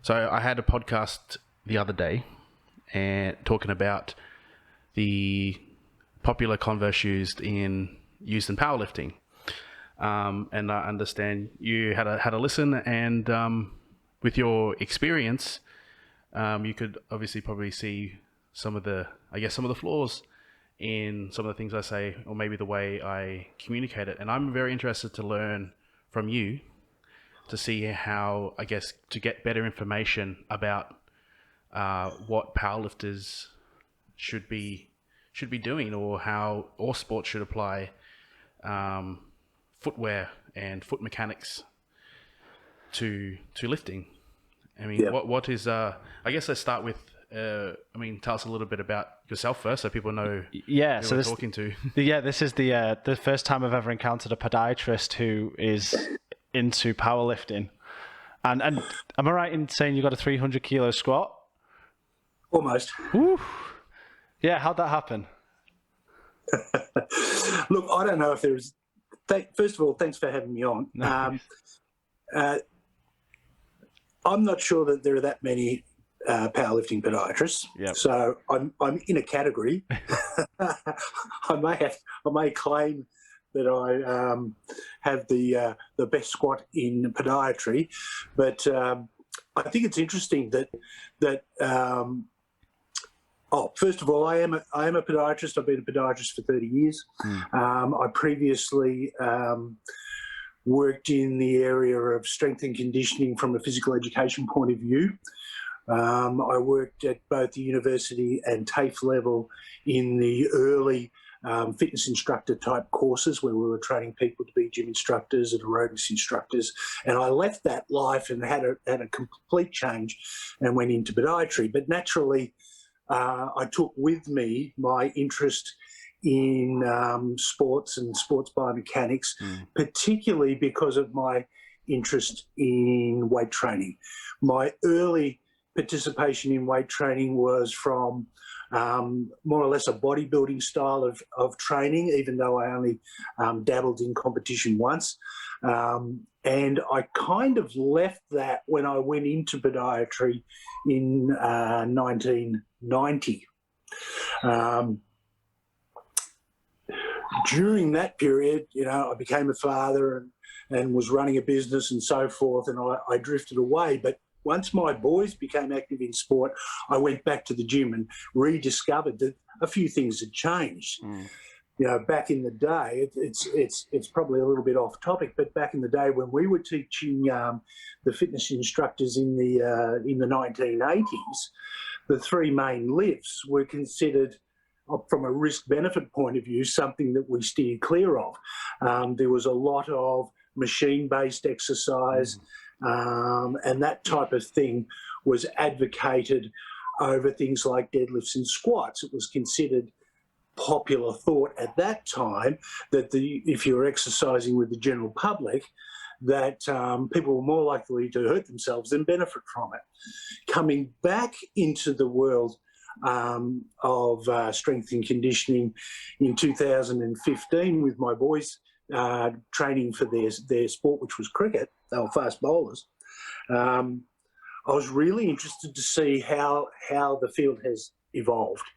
So I had a podcast the other day and talking about the popular Converse used in powerlifting. And I understand you had a listen, and with your experience, you could obviously probably see some of the flaws in some of the things I say, or maybe the way I communicate it. And I'm very interested to learn from you to see how, to get better information about what powerlifters should be doing, or how all sports should apply footwear and foot mechanics to lifting. I mean, what is let's start with tell us a little bit about yourself first, so people know who we're talking to. This is the first time I've ever encountered a podiatrist who is into powerlifting. And am I right in saying you got a 300 kilo squat? Almost. Woo. Yeah, how'd that happen? Look, I don't know if there's... First of all, thanks for having me on. No. I'm not sure that there are that many powerlifting podiatrists. Yep. So I'm in a category. I may claim that I have the best squat in podiatry, but I think it's interesting that first of all, I am a podiatrist. I've been a podiatrist for 30 years. I previously worked in the area of strength and conditioning from a physical education point of view. I worked at both the university and TAFE level in the early fitness instructor type courses where we were training people to be gym instructors and aerobics instructors. And I left that life and had a complete change and went into podiatry. But naturally, I took with me my interest in sports and sports biomechanics, particularly because of my interest in weight training. My early participation in weight training was from more or less a bodybuilding style of training, even though I only dabbled in competition once. And I kind of left that when I went into podiatry in 1990. During that period, I became a father and was running a business and so forth, and I drifted away. But once my boys became active in sport, I went back to the gym and rediscovered that a few things had changed. Back in the day, it's probably a little bit off topic, but back in the day when we were teaching the fitness instructors in the 1980s, the three main lifts were considered, from a risk-benefit point of view, something that we steered clear of. There was a lot of machine-based exercise, and that type of thing was advocated over things like deadlifts and squats. It was considered popular thought at that time that if you were exercising with the general public, that people were more likely to hurt themselves than benefit from it. Coming back into the world of strength and conditioning in 2015 with my boys training for their sport, which was cricket. They were fast bowlers. I was really interested to see how the field has evolved.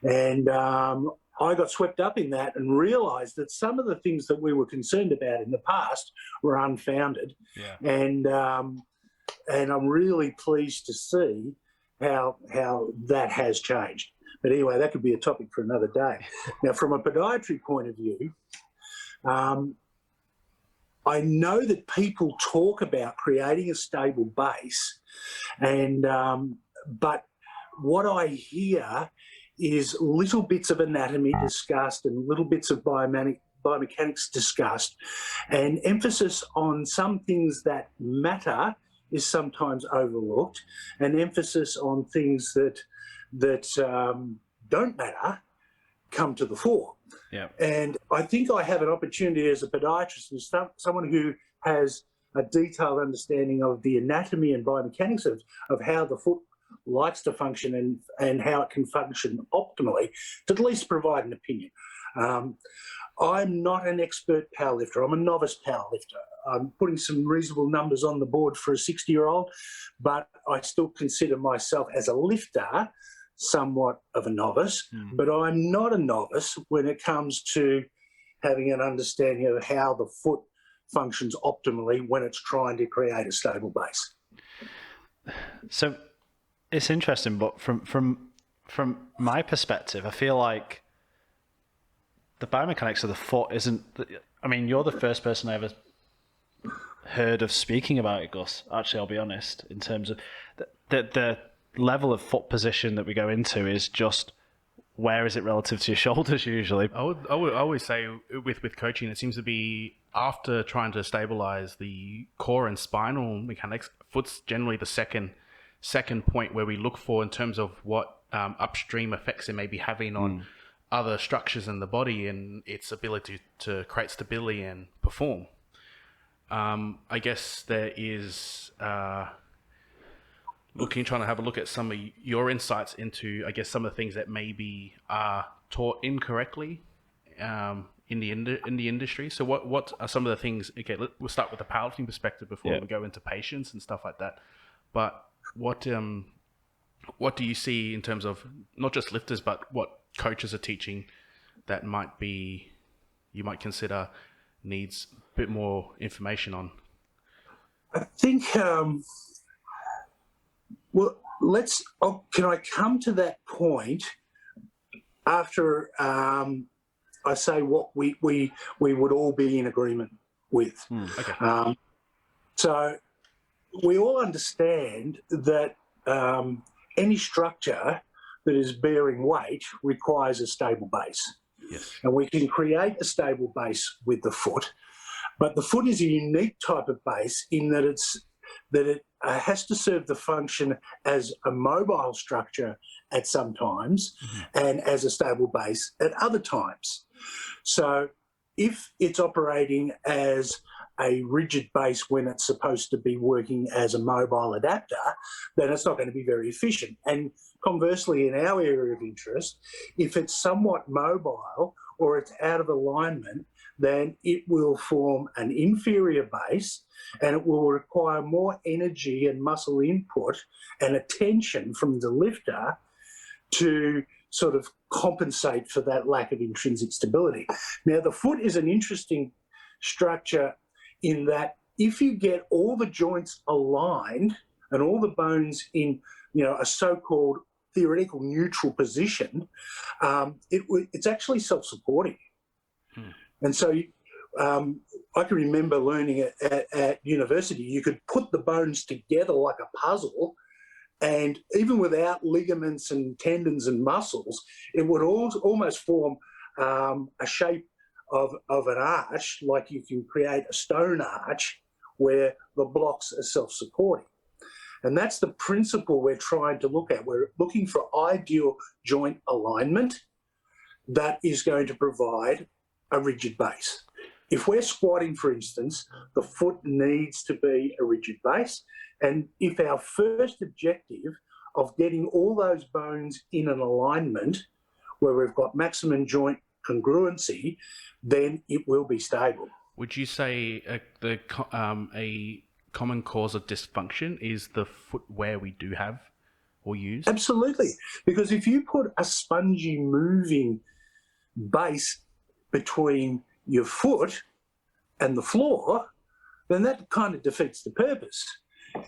And I got swept up in that and realised that some of the things that we were concerned about in the past were unfounded. Yeah. And I'm really pleased to see how that has changed. But anyway, that could be a topic for another day. Now, from a podiatry point of view, I know that people talk about creating a stable base, and but what I hear is little bits of anatomy discussed and little bits of biomechanics discussed, and emphasis on some things that matter is sometimes overlooked, and emphasis on things that don't matter come to the fore. Yeah. And I think I have an opportunity as a podiatrist and someone who has a detailed understanding of the anatomy and biomechanics of how the foot likes to function and how it can function optimally, to at least provide an opinion. I'm not an expert powerlifter. I'm a novice powerlifter. I'm putting some reasonable numbers on the board for a 60-year-old, but I still consider myself as a lifter somewhat of a novice. But I'm not a novice when it comes to having an understanding of how the foot functions optimally when it's trying to create a stable base. So it's interesting, but from my perspective, I feel like the biomechanics of the foot isn't. I mean, you're the first person I ever heard of speaking about it, Gus. Actually, I'll be honest. In terms of the level of foot position that we go into is just where is it relative to your shoulders usually. I would always say with coaching, it seems to be after trying to stabilize the core and spinal mechanics, foot's generally the second point where we look for in terms of what upstream effects it may be having on other structures in the body and its ability to create stability and perform. I guess there is trying to have a look at some of your insights into, I guess, some of the things that maybe are taught incorrectly in the industry. So what are some of the things? Okay, we'll start with the powerlifting perspective before we go into patients and stuff like that. But what do you see in terms of not just lifters, but what coaches are teaching that you might consider needs a bit more information on? I think, can I come to that point after I say what we would all be in agreement with? Okay. So we all understand that any structure that is bearing weight requires a stable base. Yes. And we can create a stable base with the foot, but the foot is a unique type of base in that it has to serve the function as a mobile structure at some times and as a stable base at other times. So if it's operating as a rigid base when it's supposed to be working as a mobile adapter, then it's not going to be very efficient. And conversely, in our area of interest, if it's somewhat mobile or it's out of alignment, then it will form an inferior base and it will require more energy and muscle input and attention from the lifter to sort of compensate for that lack of intrinsic stability. Now, the foot is an interesting structure in that if you get all the joints aligned and all the bones in, a so-called theoretical neutral position, it's actually self-supporting. And so I can remember learning at university, you could put the bones together like a puzzle, and even without ligaments and tendons and muscles, it would almost form a shape of an arch, like you can create a stone arch where the blocks are self-supporting. And that's the principle we're trying to look at. We're looking for ideal joint alignment that is going to provide a rigid base. If we're squatting, for instance, the foot needs to be a rigid base. And if our first objective of getting all those bones in an alignment where we've got maximum joint congruency, then it will be stable. Would you say a common cause of dysfunction is the footwear we do have or use? Absolutely. Because if you put a spongy moving base between your foot and the floor, then that kind of defeats the purpose.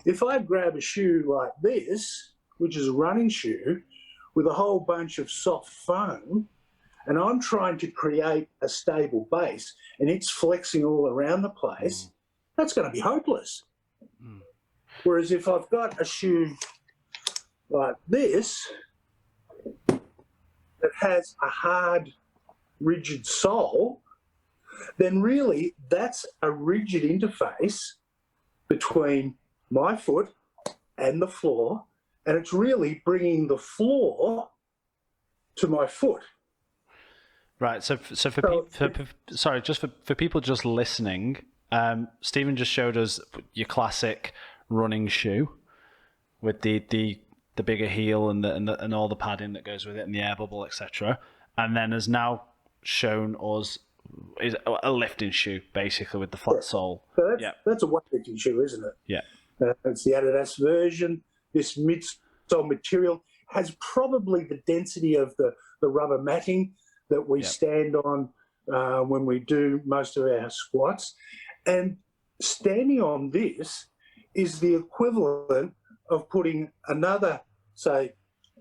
If I grab a shoe like this, which is a running shoe, with a whole bunch of soft foam, and I'm trying to create a stable base and it's flexing all around the place, that's going to be hopeless. Whereas if I've got a shoe like this that has a hard, rigid sole, then really that's a rigid interface between my foot and the floor, and it's really bringing the floor to my foot. Right. So for people just listening, Stephen just showed us your classic running shoe with the bigger heel and all the padding that goes with it and the air bubble, etc. And then has now shown us is a lifting shoe, basically, with the flat sole. So that's a weightlifting shoe, isn't it? Yeah. It's the Adidas version. This midsole material has probably the density of the rubber matting that we stand on when we do most of our squats. And standing on this is the equivalent of putting another, say,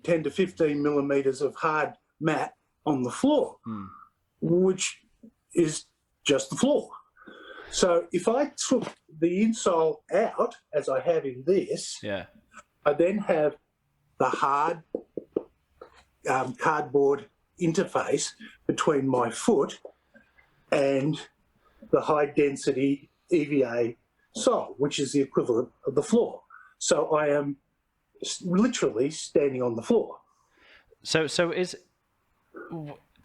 10 to 15 millimeters of hard mat on the floor, which is just the floor. So if I took the insole out, as I have in this, I then have the hard cardboard interface between my foot and the high-density EVA sole, which is the equivalent of the floor. So I am literally standing on the floor. So is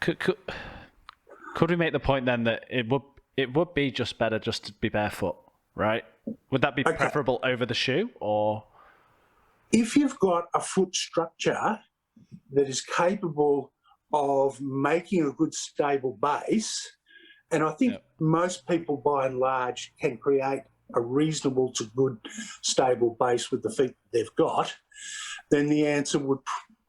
could we make the point then that it would be just better just to be barefoot, right? Would that be preferable over the shoe, or? If you've got a foot structure that is capable of making a good stable base, and I think most people by and large can create a reasonable to good stable base with the feet they've got, then the answer would,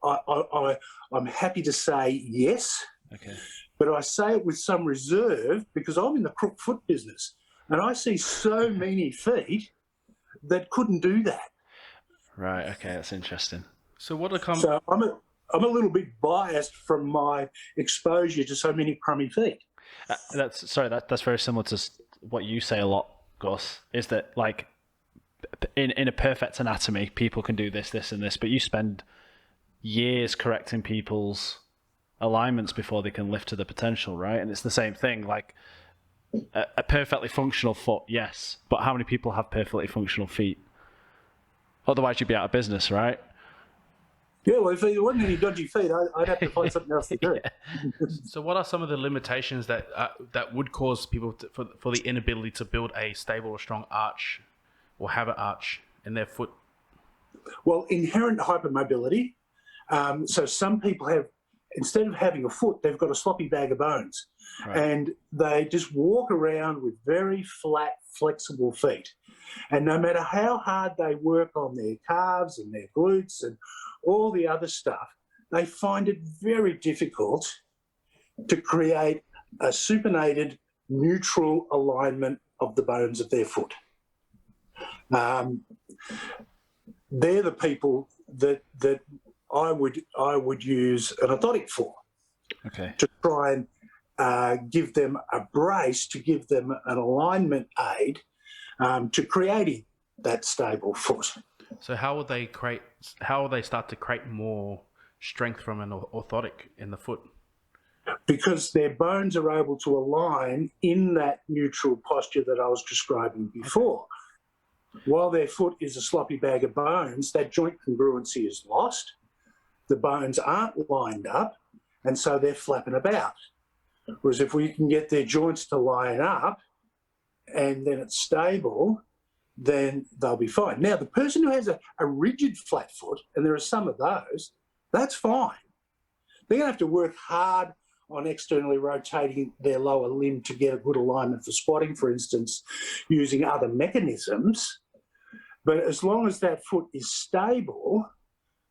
I'm happy to say yes. Okay. But I say it with some reserve because I'm in the crook foot business and I see so many feet that couldn't do that. Right, okay, that's interesting. So what So I'm a little bit biased from my exposure to so many crummy feet. That's very similar to what you say a lot, Gus, is that like in a perfect anatomy, people can do this, this, and this, but you spend years correcting people's alignments before they can lift to the potential, right? And it's the same thing, like a perfectly functional foot, yes, but how many people have perfectly functional feet? Otherwise, you'd be out of business, right? Yeah, well, if there wasn't any dodgy feet, I'd have to find something else to do. So what are some of the limitations that would cause people for the inability to build a stable or strong arch or have an arch in their foot? Well, inherent hypermobility. So some people have, instead of having a foot, they've got a sloppy bag of bones. Right. And they just walk around with very flat, flexible feet. And no matter how hard they work on their calves and their glutes and all the other stuff, they find it very difficult to create a supinated, neutral alignment of the bones of their foot. They're the people that I would use an orthotic for, to try and give them a brace, to give them an alignment aid to creating that stable foot. So how will they start to create more strength from an orthotic in the foot? Because their bones are able to align in that neutral posture that I was describing before. While their foot is a sloppy bag of bones, that joint congruency is lost. The bones aren't lined up, and so they're flapping about. Whereas if we can get their joints to line up and then it's stable, then they'll be fine. Now, the person who has a rigid flat foot, and there are some of those, that's fine. They're going to have to work hard on externally rotating their lower limb to get a good alignment for squatting, for instance, using other mechanisms. But as long as that foot is stable,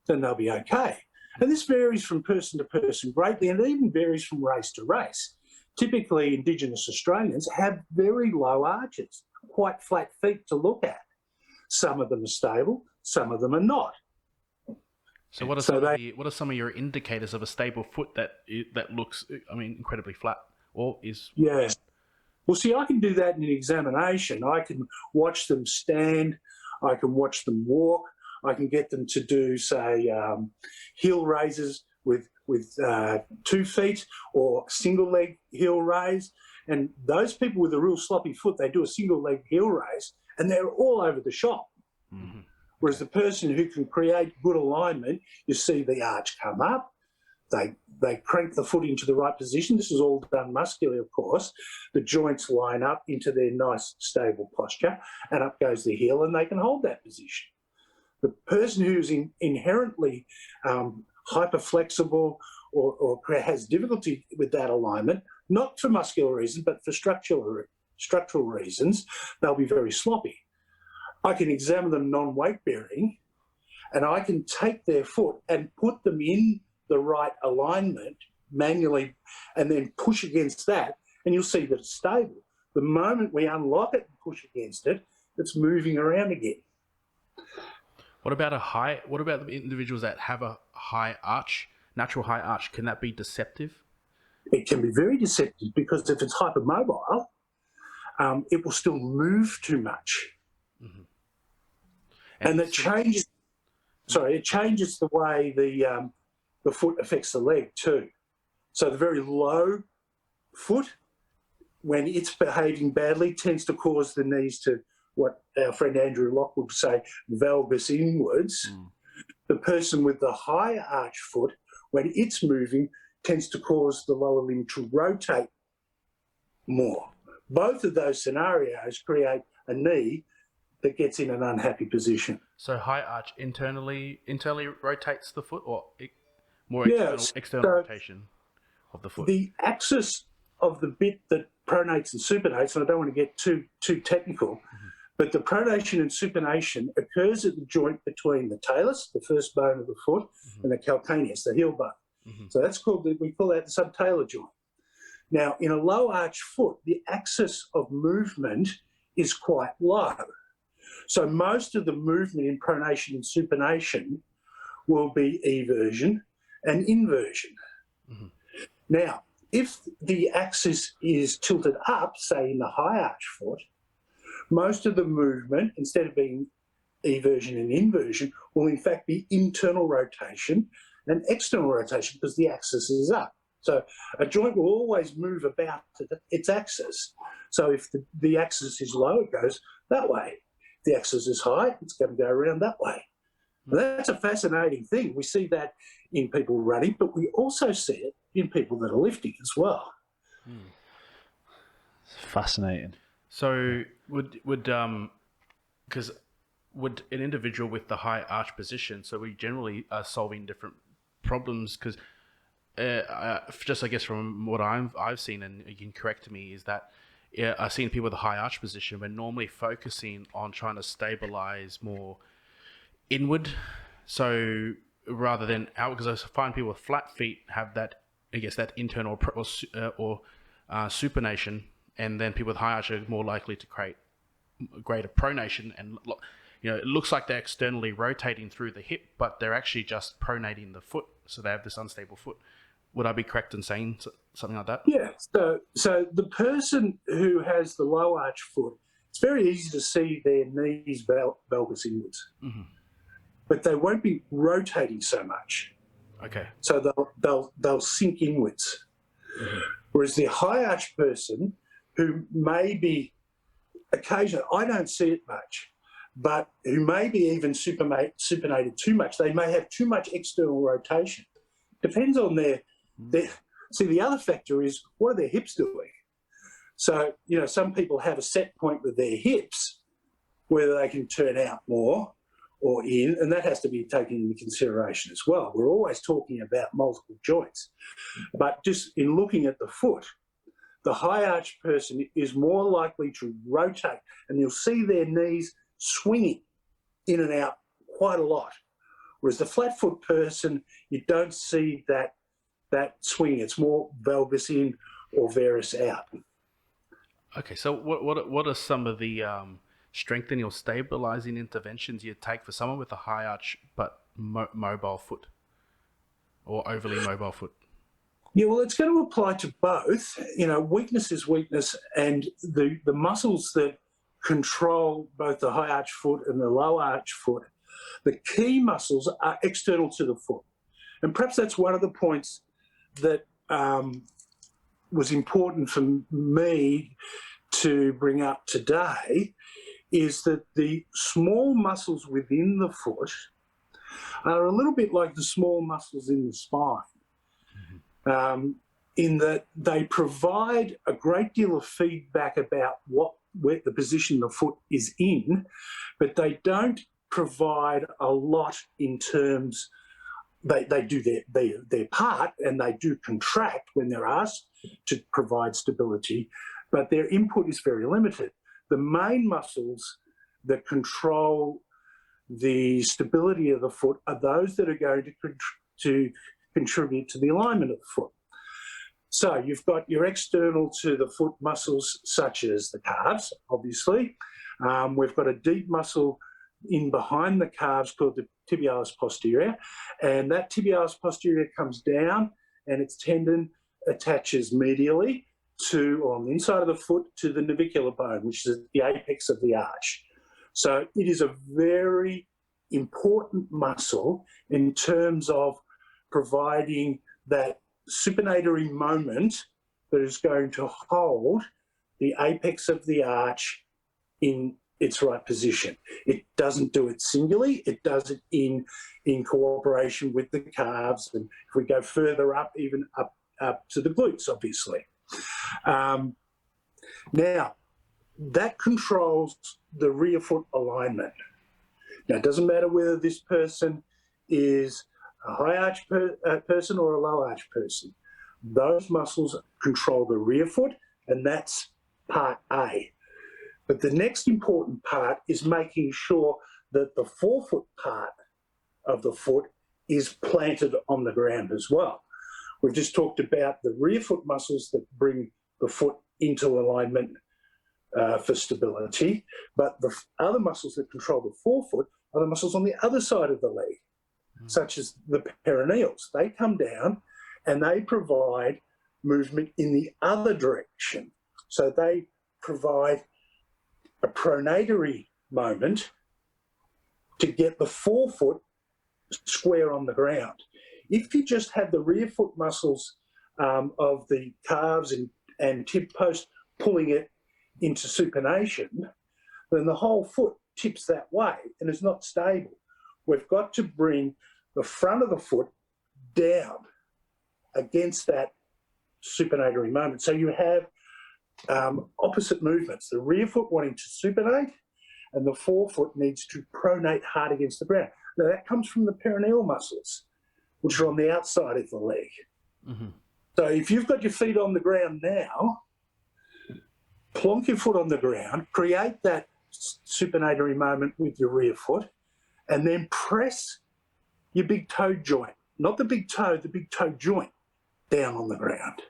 then they'll be okay. And this varies from person to person greatly, and it even varies from race to race. Typically, Indigenous Australians have very low arches, quite flat feet to look at. Some of them are stable, some of them are not. So what are some of your indicators of a stable foot that looks, incredibly flat or is? Yeah. Well, see, I can do that in an examination. I can watch them stand. I can watch them walk. I can get them to do, say, heel raises with 2 feet or single leg heel raise. And those people with a real sloppy foot, they do a single leg heel raise and they're all over the shop. Mm-hmm. Whereas the person who can create good alignment, you see the arch come up, they crank the foot into the right position. This is all done muscularly, of course. The joints line up into their nice, stable posture, and up goes the heel, and they can hold that position. The person who's inherently hyperflexible or has difficulty with that alignment, not for muscular reasons, but for structural reasons, they'll be very sloppy. I can examine them non-weight bearing, and I can take their foot and put them in the right alignment manually and then push against that, and you'll see that it's stable. The moment we unlock it and push against it, it's moving around again. What about the individuals that have a high arch, natural high arch? Can that be deceptive? It can be very deceptive because if it's hypermobile, it will still move too much. Mm-hmm. And it changes. Sorry, it changes the way the foot affects the leg too. So the very low foot, when it's behaving badly, tends to cause the knees to, what our friend Andrew Locke would say, valgus inwards. The person with the high arch foot, when it's moving, tends to cause the lower limb to rotate more. Both of those scenarios create a knee that gets in an unhappy position. So high arch internally rotates the foot, or more external rotation of the foot? The axis of the bit that pronates and supinates, and I don't want to get too technical, but the pronation and supination occurs at the joint between the talus, the first bone of the foot, and the calcaneus, the heel bone. So that's we call that the subtalar joint. Now, in a low arch foot, the axis of movement is quite low. So most of the movement in pronation and supination will be eversion and inversion. Now, if the axis is tilted up, say in the high arch foot, most of the movement, instead of being eversion and inversion, will in fact be internal rotation and external rotation because the axis is up. So a joint will always move about its axis. So if the axis is low, it goes that way. If the axis is high, it's going to go around that way. That's a fascinating thing. We see that in people running, but we also see it in people that are lifting as well. It's fascinating. So would an individual with the high arch position, so we generally are solving different problems, because just I guess from what I've seen, and you can correct me, is that I've seen people with a high arch position, we're normally focusing on trying to stabilize more inward, so rather than out, because I find people with flat feet have that, I guess, that internal or supination, and then people with high arch are more likely to create greater pronation, and it looks like they're externally rotating through the hip, but they're actually just pronating the foot, so they have this unstable foot. Would I be correct in saying something like that? Yeah. So the person who has the low arch foot, it's very easy to see their knees valgus inwards, but they won't be rotating so much. Okay. So they'll sink inwards. Whereas the high arch person, who may be occasionally, I don't see it much, but who may be even supinated too much, they may have too much external rotation. Depends on their see, the other factor is, what are their hips doing? So, some people have a set point with their hips, whether they can turn out more or in, and that has to be taken into consideration as well. We're always talking about multiple joints, but just in looking at the foot, the high arch person is more likely to rotate, and you'll see their knees swinging in and out quite a lot. Whereas the flat foot person, you don't see that swing. It's more valgus in or varus out. Okay, so what are some of the strengthening or stabilizing interventions you take for someone with a high arch but mobile foot, or overly mobile foot? Yeah, well, it's going to apply to both. Weakness is weakness, and the muscles that control both the high arch foot and the low arch foot, the key muscles are external to the foot. And perhaps that's one of the points that was important for me to bring up today, is that the small muscles within the foot are a little bit like the small muscles in the spine, in that they provide a great deal of feedback about where the position the foot is in, but they don't provide a lot in terms they do their part, and they do contract when they're asked to provide stability, but their input is very limited. The main muscles that control the stability of the foot are those that are going to contribute to the alignment of the foot. So you've got your external to the foot muscles, such as the calves, obviously. We've got a deep muscle in behind the calves called the tibialis posterior, and that tibialis posterior comes down and its tendon attaches medially to, or on the inside of the foot, to the navicular bone, which is the apex of the arch. So it is a very important muscle in terms of providing that supinatory moment that is going to hold the apex of the arch in its right position. It doesn't do it singularly, it does it in cooperation with the calves, and if we go further up, even up to the glutes, obviously. Now, that controls the rear foot alignment. Now, it doesn't matter whether this person is a high arch person or a low arch person. Those muscles control the rear foot, and that's part A. But the next important part is making sure that the forefoot part of the foot is planted on the ground as well. We've just talked about the rear foot muscles that bring the foot into alignment for stability, but the other muscles that control the forefoot are the muscles on the other side of the leg, such as the peroneals. They come down and they provide movement in the other direction. So they provide a pronatory moment to get the forefoot square on the ground. If you just have the rear foot muscles of the calves and tib post pulling it into supination, then the whole foot tips that way and is not stable. We've got to bring the front of the foot down against that supinatory moment. So you have opposite movements, the rear foot wanting to supinate and the forefoot needs to pronate hard against the ground. Now that comes from the peroneal muscles, which are on the outside of the leg. Mm-hmm. So if you've got your feet on the ground now, plonk your foot on the ground, create that supinatory moment with your rear foot, and then press your big toe joint, not the big toe joint down on the ground.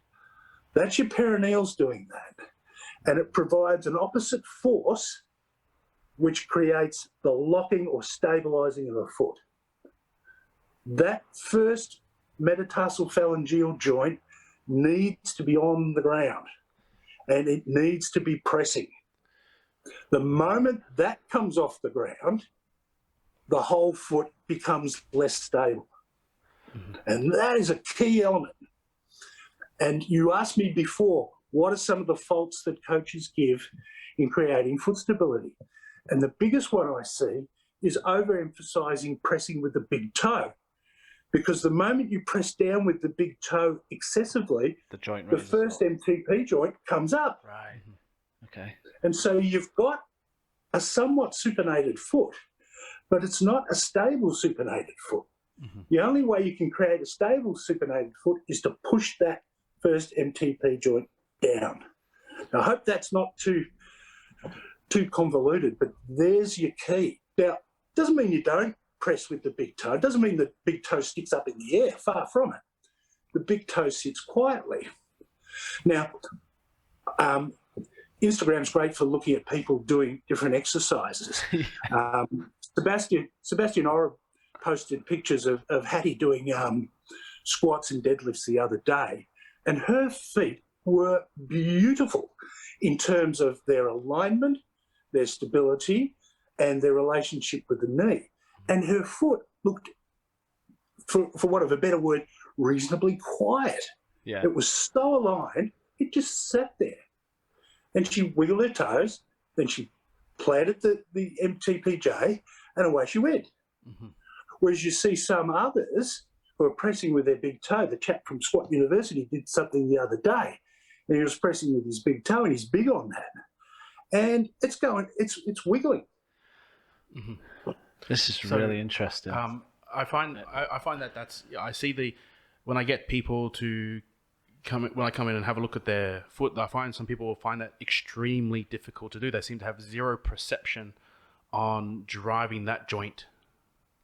That's your peroneals doing that. And it provides an opposite force which creates the locking or stabilizing of the foot. That first metatarsophalangeal joint needs to be on the ground and it needs to be pressing. The moment that comes off the ground, the whole foot becomes less stable. Mm-hmm. And that is a key element. And you asked me before, what are some of the faults that coaches give in creating foot stability? And the biggest one I see is overemphasizing pressing with the big toe. Because the moment you press down with the big toe excessively, the first MTP joint comes up. Right. Okay. And so you've got a somewhat supinated foot, but it's not a stable supinated foot. Mm-hmm. The only way you can create a stable supinated foot is to push that first MTP joint down. Now, I hope that's not too convoluted, but there's your key. Now, it doesn't mean you don't press with the big toe. It doesn't mean the big toe sticks up in the air, far from it. The big toe sits quietly. Now, Instagram's great for looking at people doing different exercises. Sebastian Orr posted pictures of Hattie doing squats and deadlifts the other day, and her feet were beautiful in terms of their alignment, their stability, and their relationship with the knee. And her foot looked, for want of a better word, reasonably quiet. Yeah. It was so aligned, it just sat there. And she wiggled her toes, then she planted the MTPJ, and away she went. Mm-hmm. Whereas you see some others who are pressing with their big toe. The chap from Squat University did something the other day, and he was pressing with his big toe, and he's big on that. And it's wiggling. Mm-hmm. This is really interesting. I find that I see when I get people to when I come in and have a look at their foot, I find some people will find that extremely difficult to do. They seem to have zero perception on driving that joint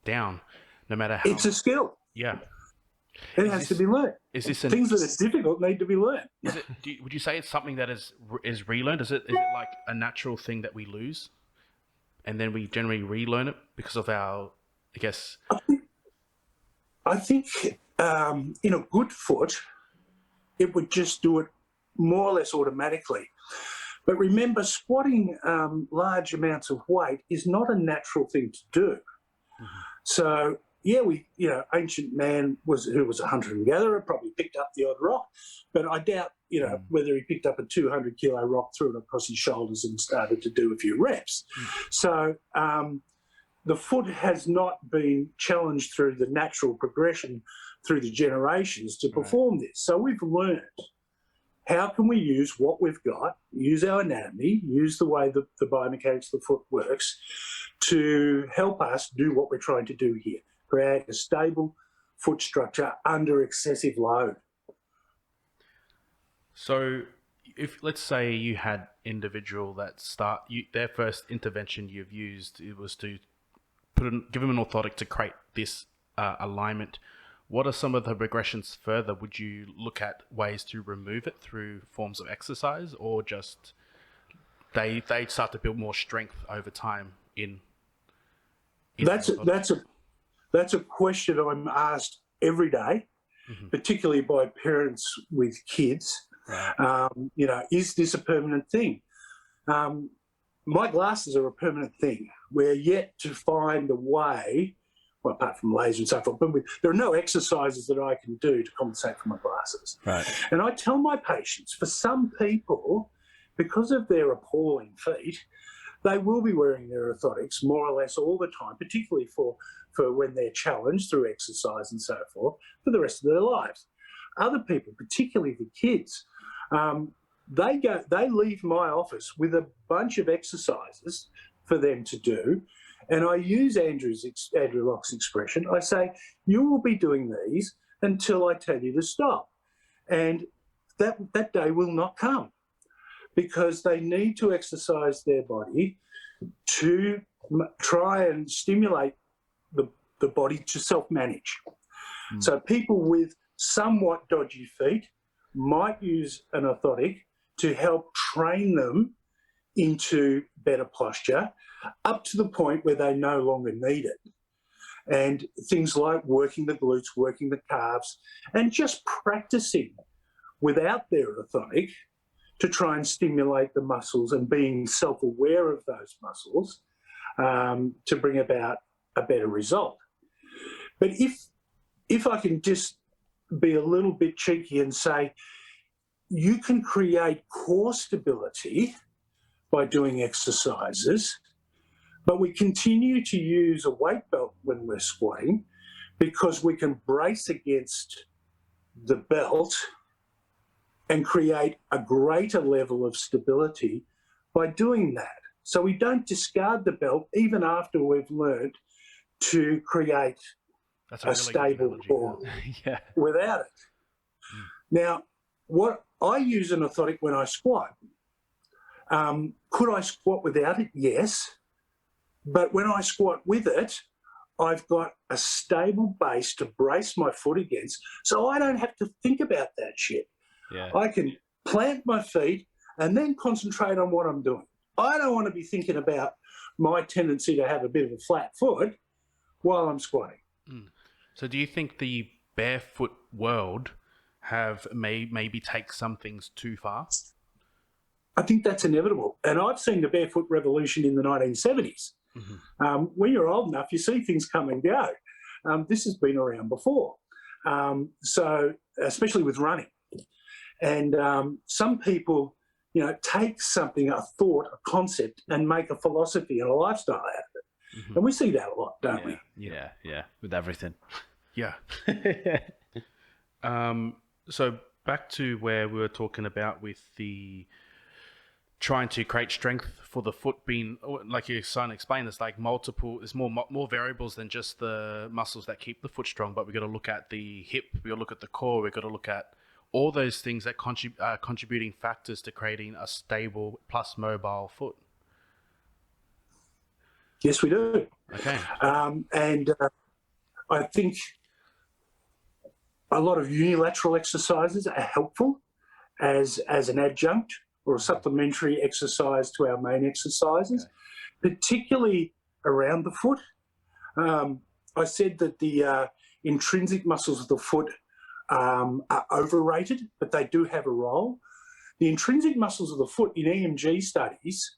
down, no matter how. It's a skill. Yeah. It has to be learned. Things that are difficult need to be learned? Would you say it's something that is relearned? Is it like a natural thing that we lose, and then we generally relearn it because of our, I guess. I think in a good foot, it would just do it more or less automatically. But remember, squatting large amounts of weight is not a natural thing to do. Mm-hmm. So. Yeah, ancient man who was a hunter and gatherer probably picked up the odd rock, but I doubt, whether he picked up a 200 kilo rock, threw it across his shoulders and started to do a few reps. So the foot has not been challenged through the natural progression through the generations to perform this. So we've learned how can we use what we've got, use our anatomy, use the way the biomechanics of the foot works to help us do what we're trying to do here. Create a stable foot structure under excessive load. So if, let's say you had individual that their first intervention you've used, it was to give them an orthotic to create this alignment. What are some of the regressions further? Would you look at ways to remove it through forms of exercise, or just they start to build more strength over time in That's a question I'm asked every day, particularly by parents with kids. Right. Is this a permanent thing? My glasses are a permanent thing. We're yet to find a way, well, apart from laser and so forth, but there are no exercises that I can do to compensate for my glasses. Right. And I tell my patients, for some people, because of their appalling feet, they will be wearing their orthotics more or less all the time, particularly for when they're challenged through exercise and so forth for the rest of their lives. Other people, particularly the kids, they leave my office with a bunch of exercises for them to do, and I use Andrew Locke's expression. I say, you will be doing these until I tell you to stop, and that day will not come, because they need to exercise their body to try and stimulate the body to self-manage. So people with somewhat dodgy feet might use an orthotic to help train them into better posture up to the point where they no longer need it. And things like working the glutes, working the calves, and just practicing without their orthotic to try and stimulate the muscles and being self-aware of those muscles to bring about a better result. But if I can just be a little bit cheeky and say, you can create core stability by doing exercises, but we continue to use a weight belt when we're squatting because we can brace against the belt and create a greater level of stability by doing that. So we don't discard the belt even after we've learned to create a really stable core without it. Now, what I use an orthotic when I squat. Could I squat without it? Yes. But when I squat with it, I've got a stable base to brace my foot against, so I don't have to think about that shit. Yeah. I can plant my feet and then concentrate on what I'm doing. I don't want to be thinking about my tendency to have a bit of a flat foot while I'm squatting. So do you think the barefoot world have maybe take some things too far? I think that's inevitable. And I've seen the barefoot revolution in the 1970s. When you're old enough, you see things come and go. This has been around before. So especially with running. And some people, take something, a thought, a concept, and make a philosophy and a lifestyle out of it. And we see that a lot, don't we? Yeah, with everything. Yeah. So back to where we were talking about with the trying to create strength for the foot being, like you're trying to explain, there's like multiple, there's more variables than just the muscles that keep the foot strong, but we've got to look at the hip, we've got to look at the core, we've got to look at all those things that are contributing factors to creating a stable plus mobile foot. Yes, we do. Okay. I think a lot of unilateral exercises are helpful as an adjunct or a supplementary exercise to our main exercises, particularly around the foot. I said that the intrinsic muscles of the foot are overrated, but they do have a role. The intrinsic muscles of the foot in EMG studies,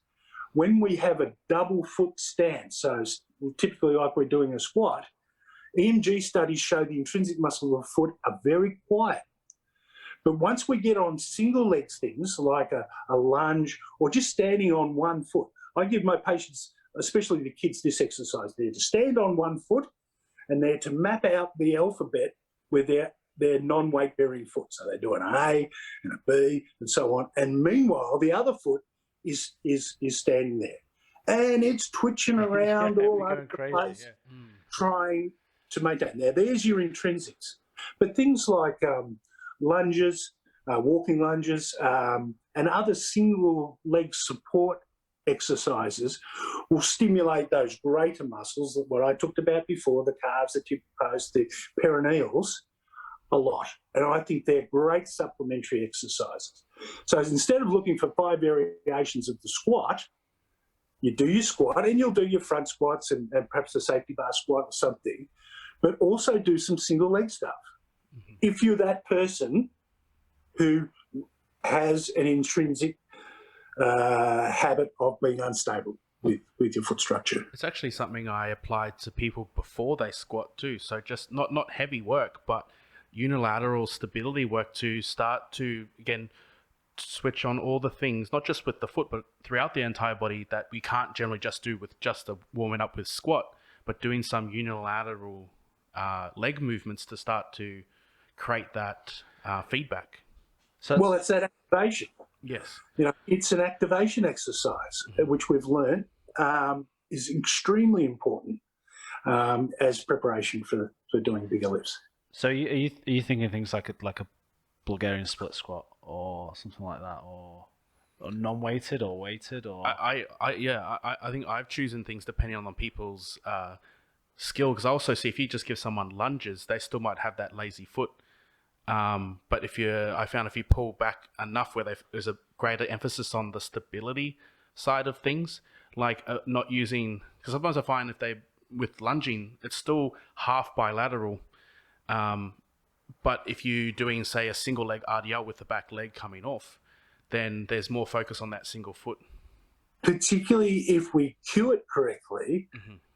when we have a double foot stance, so typically like we're doing a squat, EMG studies show the intrinsic muscles of the foot are very quiet. But once we get on single legs things like a lunge or just standing on one foot, I give my patients, especially the kids, this exercise. They're to stand on one foot and they're to map out the alphabet with their non-weight bearing foot. So they do an A and a B and so on. And meanwhile, the other foot is standing there. And it's twitching around all over the place, trying to maintain. Now, there's your intrinsics. But things like lunges, walking lunges, and other single leg support exercises will stimulate those greater muscles, that what I talked about before, the calves, the tib post, the perineals, a lot. And I think they're great supplementary exercises. So instead of looking for 5 variations of the squat, you do your squat and you'll do your front squats and perhaps a safety bar squat or something, but also do some single leg stuff. Mm-hmm. If you're that person who has an intrinsic habit of being unstable with your foot structure. It's actually something I applied to people before they squat too. So just not heavy work, but unilateral stability work to start to, again, switch on all the things, not just with the foot, but throughout the entire body that we can't generally just do with just a warming up with squat, but doing some unilateral leg movements to start to create that feedback. Well, it's that activation. Yes. It's an activation exercise, which we've learned is extremely important as preparation for doing bigger lifts. So are you thinking things like a Bulgarian split squat or something like that, or non-weighted or weighted, or? I think I've chosen things depending on people's skill, because I also see if you just give someone lunges, they still might have that lazy foot. But I found if you pull back enough where there's a greater emphasis on the stability side of things, like not using, because sometimes I find with lunging, it's still half bilateral. But if you're doing, say, a single leg RDL with the back leg coming off, then there's more focus on that single foot. Particularly if we cue it correctly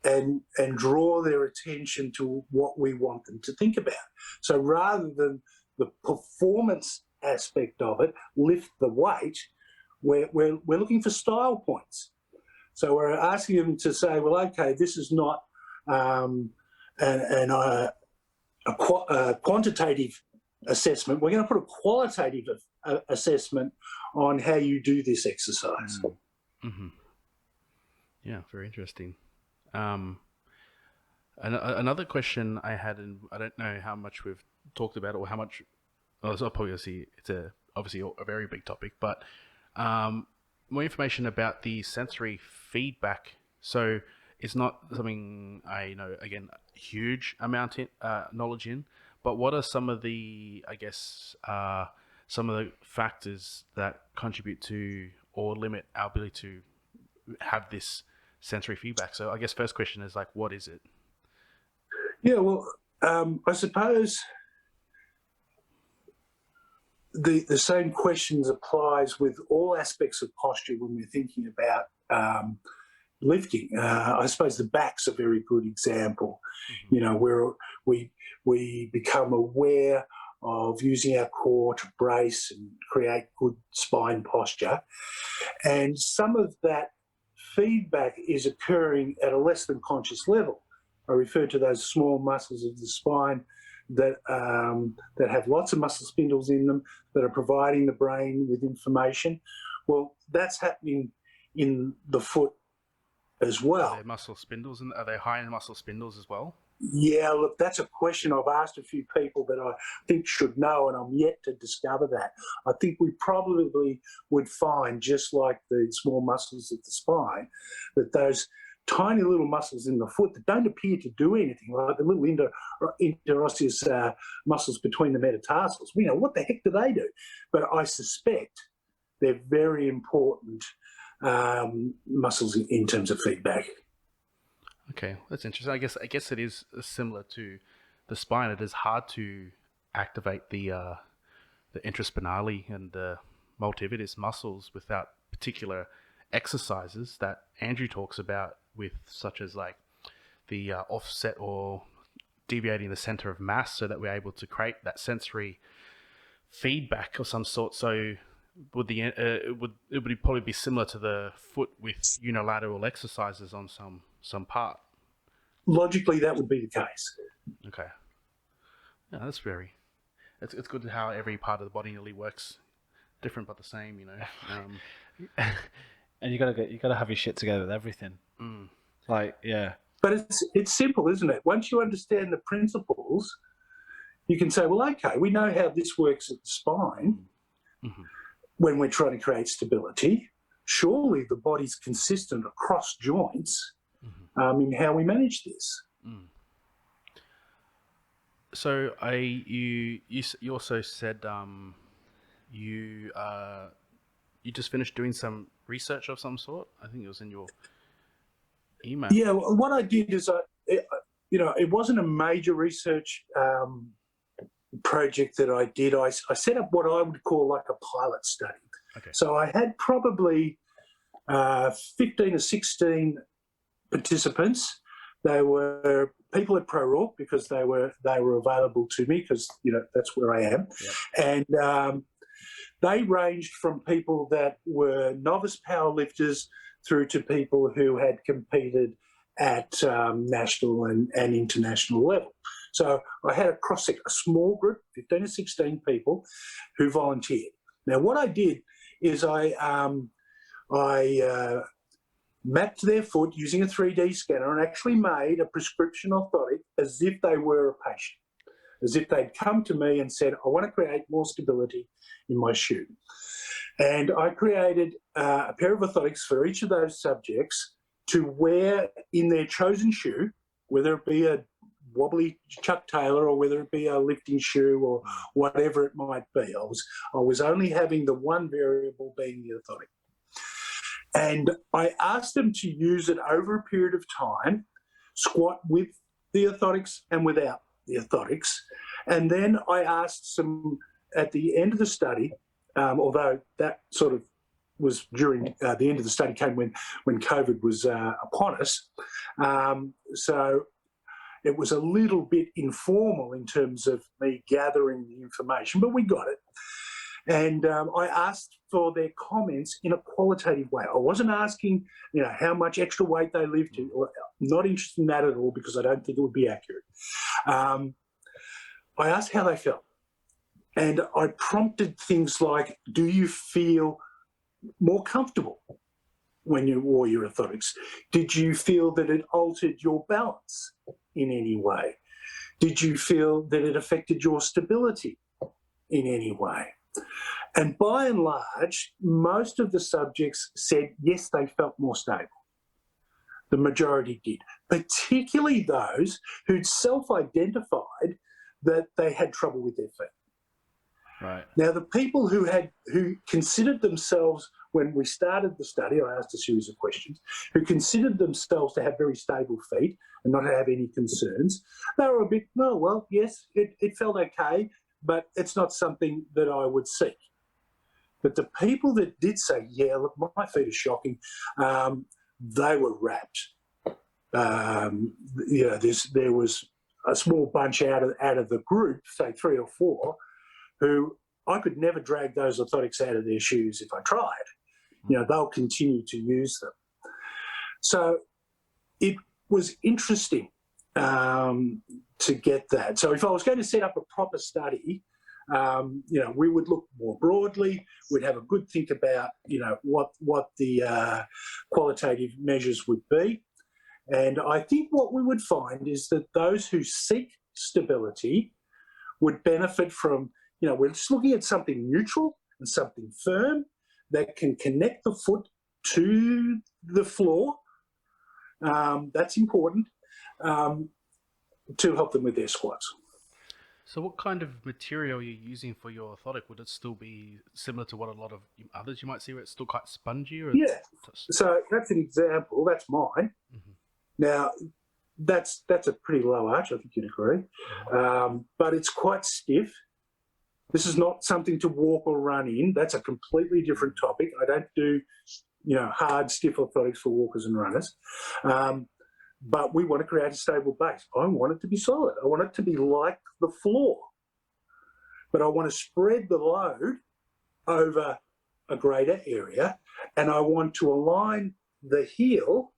and draw their attention to what we want them to think about. So rather than the performance aspect of it, lift the weight, we're looking for style points. So we're asking them to say, well, okay, this is not a quantitative assessment. We're going to put a qualitative assessment on how you do this exercise. Mm-hmm. Yeah, very interesting. Another question I had, and I don't know how much we've talked about it or how much. Well, it's obviously a very big topic, but more information about the sensory feedback. So it's not something I know, again, huge amount knowledge in, but what are some of the, I guess, some of the factors that contribute to or limit our ability to have this sensory feedback? So I guess first question is what is it? Yeah, well, I suppose the same questions applies with all aspects of posture when we're thinking about lifting. I suppose the back's a very good example. Where we become aware of using our core to brace and create good spine posture. And some of that feedback is occurring at a less than conscious level. I refer to those small muscles of the spine that have lots of muscle spindles in them that are providing the brain with information. Well, that's happening in the foot as well. Are there muscle spindles, and are they high in muscle spindles as well? Yeah, look, that's a question I've asked a few people that I think should know, and I'm yet to discover that. I think we probably would find, just like the small muscles of the spine, that those tiny little muscles in the foot that don't appear to do anything, like the little interosseous muscles between the metatarsals, what the heck do they do? But I suspect they're very important muscles in terms of feedback. Okay, that's interesting. I guess it is similar to the spine. It is hard to activate the intraspinali and the multifidus muscles without particular exercises that Andrew talks about, with such as like the offset or deviating the center of mass, so that we're able to create that sensory feedback of some sort. So would it would probably be similar to the foot with unilateral exercises on some part? Logically, that would be the case. Okay. Yeah, that's very. It's good how every part of the body nearly works different but the same. And you gotta have your shit together with everything. Mm. Like, yeah. But it's simple, isn't it? Once you understand the principles, you can say, well, okay, we know how this works at the spine. Mm-hmm. When we're trying to create stability. Surely the body's consistent across joints in how we manage this. Mm. So you also said you just finished doing some research of some sort. I think it was in your email. Yeah, well, what I did is it wasn't a major research project that I did. I set up what I would call like a pilot study. Okay. So I had probably 15 or 16 participants. They were people at ProRock because they were available to me because that's where I am. Yep. And they ranged from people that were novice powerlifters through to people who had competed at national and international level. So I had a cross-section, a small group, 15 or 16 people who volunteered. Now, what I did is I mapped their foot using a 3D scanner and actually made a prescription orthotic as if they were a patient, as if they'd come to me and said, I want to create more stability in my shoe. And I created a pair of orthotics for each of those subjects to wear in their chosen shoe, whether it be a wobbly Chuck Taylor or whether it be a lifting shoe or whatever it might be. I was only having the one variable being the orthotic. And I asked them to use it over a period of time, squat with the orthotics and without the orthotics. And then I asked some, at the end of the study, although that sort of was during the end of the study came when COVID was upon us. So it was a little bit informal in terms of me gathering the information, but we got it. And I asked for their comments in a qualitative way. I wasn't asking, how much extra weight they lifted. Not interested in that at all because I don't think it would be accurate. I asked how they felt. And I prompted things like, do you feel more comfortable when you wore your orthotics? Did you feel that it altered your balance in any way? Did you feel that it affected your stability in any way? And by and large, most of the subjects said, yes, they felt more stable. The majority did, particularly those who'd self-identified that they had trouble with their feet. Right. Now, the people who considered themselves, when we started the study, I asked a series of questions, who considered themselves to have very stable feet and not have any concerns, they were a bit, oh, well, yes, it felt okay, but it's not something that I would seek. But the people that did say, yeah, look, my feet are shocking, they were rapt. There was a small bunch out of the group, say 3 or 4, who I could never drag those orthotics out of their shoes if I tried. They'll continue to use them. So it was interesting to get that. So if I was going to set up a proper study, We would look more broadly. We'd have a good think about, what the qualitative measures would be. And I think what we would find is that those who seek stability would benefit from, we're just looking at something neutral and something firm that can connect the foot to the floor. That's important to help them with their squats. So what kind of material are you using for your orthotic? Would it still be similar to what a lot of others you might see where it's still quite spongy? Or Yeah. So that's an example. That's mine. Mm-hmm. Now, that's a pretty low arch, I think you'd agree. But it's quite stiff. This is not something to walk or run in. That's a completely different topic. I don't do, hard, stiff orthotics for walkers and runners. But we want to create a stable base. I want it to be solid. I want it to be like the floor. But I want to spread the load over a greater area, and I want to align the heel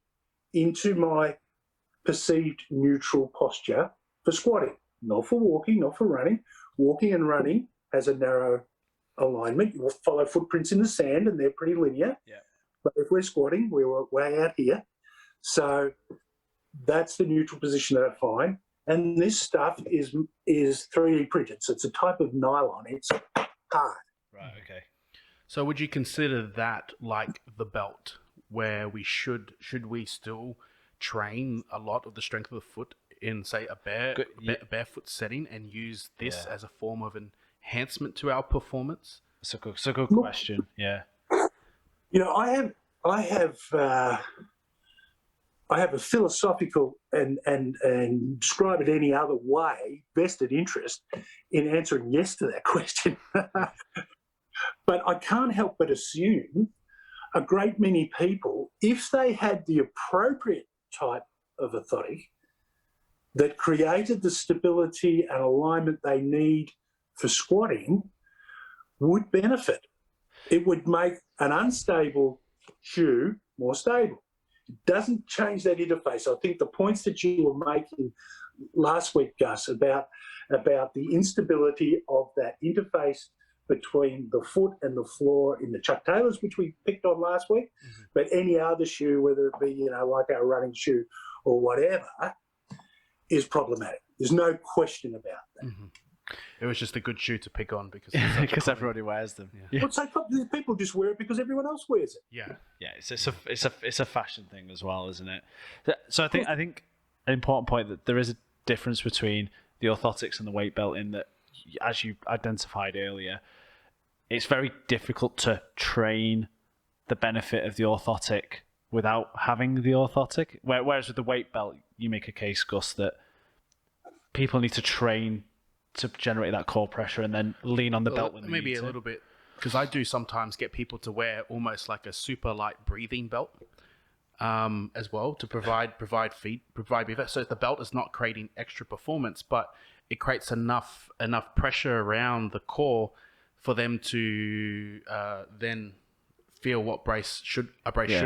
into my perceived neutral posture for squatting, not for walking, not for running. Walking and running has a narrow alignment. You'll follow footprints in the sand, and they're pretty linear. Yeah. But if we're squatting, we're way out here. So that's the neutral position that I find. And this stuff is 3D printed. So it's a type of nylon. It's hard. Right, okay. So would you consider that like the belt, where we should we still train a lot of the strength of the foot in, say, a barefoot setting and use this as a form of enhancement to our performance? It's a good question. Yeah. I have a philosophical and describe it any other way vested interest in answering yes to that question. But I can't help but assume a great many people, if they had the appropriate type of orthotic that created the stability and alignment they need for squatting, would benefit. It would make an unstable shoe more stable. It doesn't change that interface. I think the points that you were making last week, Gus, about the instability of that interface between the foot and the floor in the Chuck Taylors, which we picked on last week, but any other shoe, whether it be, like our running shoe or whatever, is problematic. There's no question about that. Mm-hmm. It was just a good shoe to pick on because everybody wears them. Yeah. Well, so people just wear it because everyone else wears it. Yeah, yeah. It's a fashion thing as well, isn't it? So I think an important point that there is a difference between the orthotics and the weight belt in that, as you identified earlier, it's very difficult to train the benefit of the orthotic without having the orthotic. Whereas with the weight belt, you make a case, Gus, that people need to train to generate that core pressure and then lean on the belt when they maybe need a to. little bit, because I do sometimes get people to wear almost like a super light breathing belt as well to provide breath. So the belt is not creating extra performance, but it creates enough pressure around the core for them to then feel what a brace should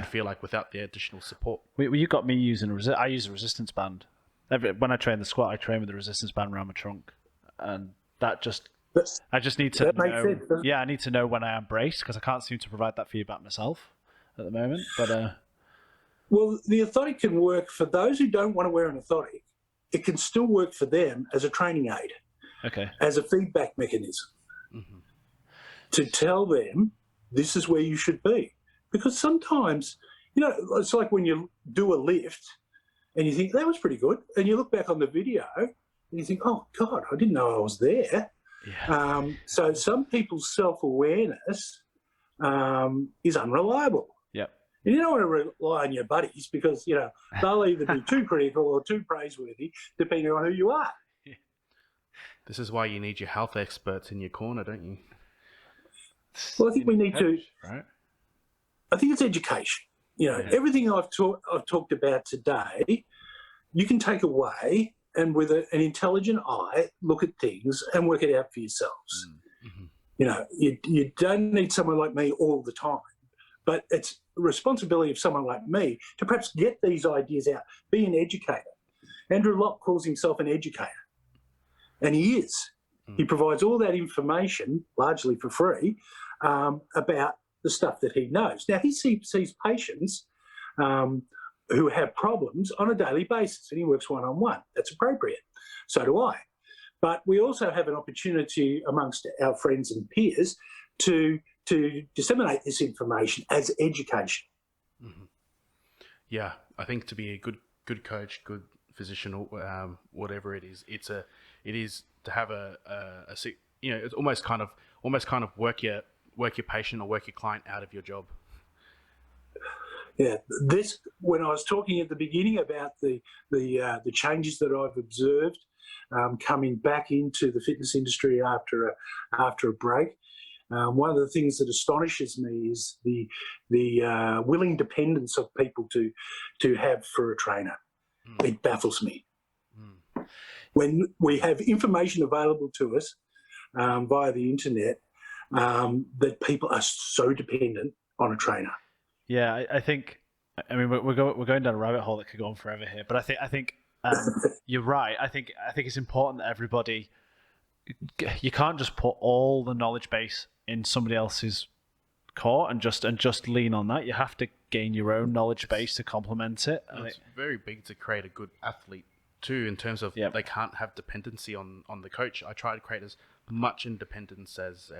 feel like without the additional support. You got me using I use a resistance band. When I train the squat, I train with a resistance band around my trunk, and I just need to know. Sense, I need to know when I am braced because I can't seem to provide that feedback myself at the moment. But well, the orthotic can work for those who don't want to wear an orthotic. It can still work for them as a training aid, as a feedback mechanism, to tell them this is where you should be. Because sometimes, it's like when you do a lift and you think, that was pretty good, and you look back on the video and you think, oh, God, I didn't know I was there. Yeah. So some people's self-awareness is unreliable. Yep. And you don't want to rely on your buddies because, they'll either be too critical or too praiseworthy, depending on who you are. Yeah. This is why you need your health experts in your corner, don't you? Well, I think we need to. Right. I think it's education. Everything I've talked about today, you can take away and with an intelligent eye look at things and work it out for yourselves. Mm-hmm. You don't need someone like me all the time, but it's the responsibility of someone like me to perhaps get these ideas out, be an educator. Andrew Locke calls himself an educator, and he is. He provides all that information, largely for free, about the stuff that he knows. Now, he sees patients who have problems on a daily basis, and he works one-on-one. That's appropriate. So do I. But we also have an opportunity amongst our friends and peers to disseminate this information as education. Mm-hmm. Yeah, I think to be a good coach, good physician, or whatever it is, it is to have it's almost kind of work your patient or work your client out of your job. Yeah, when I was talking at the beginning about the changes that I've observed coming back into the fitness industry after a break, one of the things that astonishes me is the willing dependence of people to have for a trainer. It baffles me. When we have information available to us via the internet, that people are so dependent on a trainer. Yeah, I think. I mean, we're going down a rabbit hole that could go on forever here. But I think you're right. I think it's important that everybody. You can't just put all the knowledge base in somebody else's court and just lean on that. You have to gain your own knowledge base to complement it. It's very big to create a good athlete too, in terms of they can't have dependency on the coach. I try to create as much independence as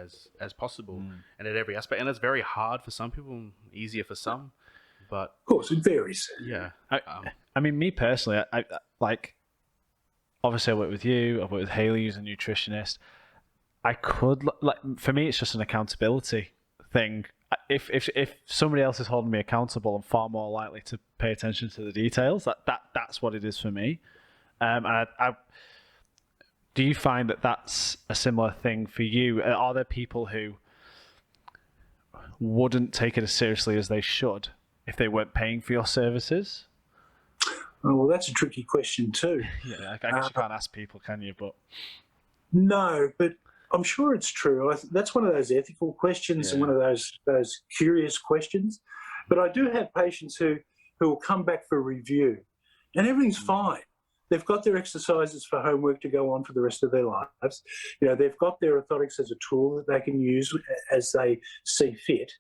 possible, and at every aspect. And it's very hard for some people, easier for some, but of course it varies. Yeah. I mean, me personally, I like. Obviously, I work with you. I work with Haley, who's a nutritionist. I could for me, it's just an accountability thing. If somebody else is holding me accountable, I'm far more likely to pay attention to the details. That's what it is for me. Do you find that that's a similar thing for you? Are there people who wouldn't take it as seriously as they should if they weren't paying for your services? Oh, well, that's a tricky question too. Yeah, I guess you can't ask people, can you? But no, but I'm sure it's true. That's one of those ethical questions and one of those curious questions. But I do have patients who will come back for review, and everything's fine. They've got their exercises for homework to go on for the rest of their lives. They've got their orthotics as a tool that they can use as they see fit.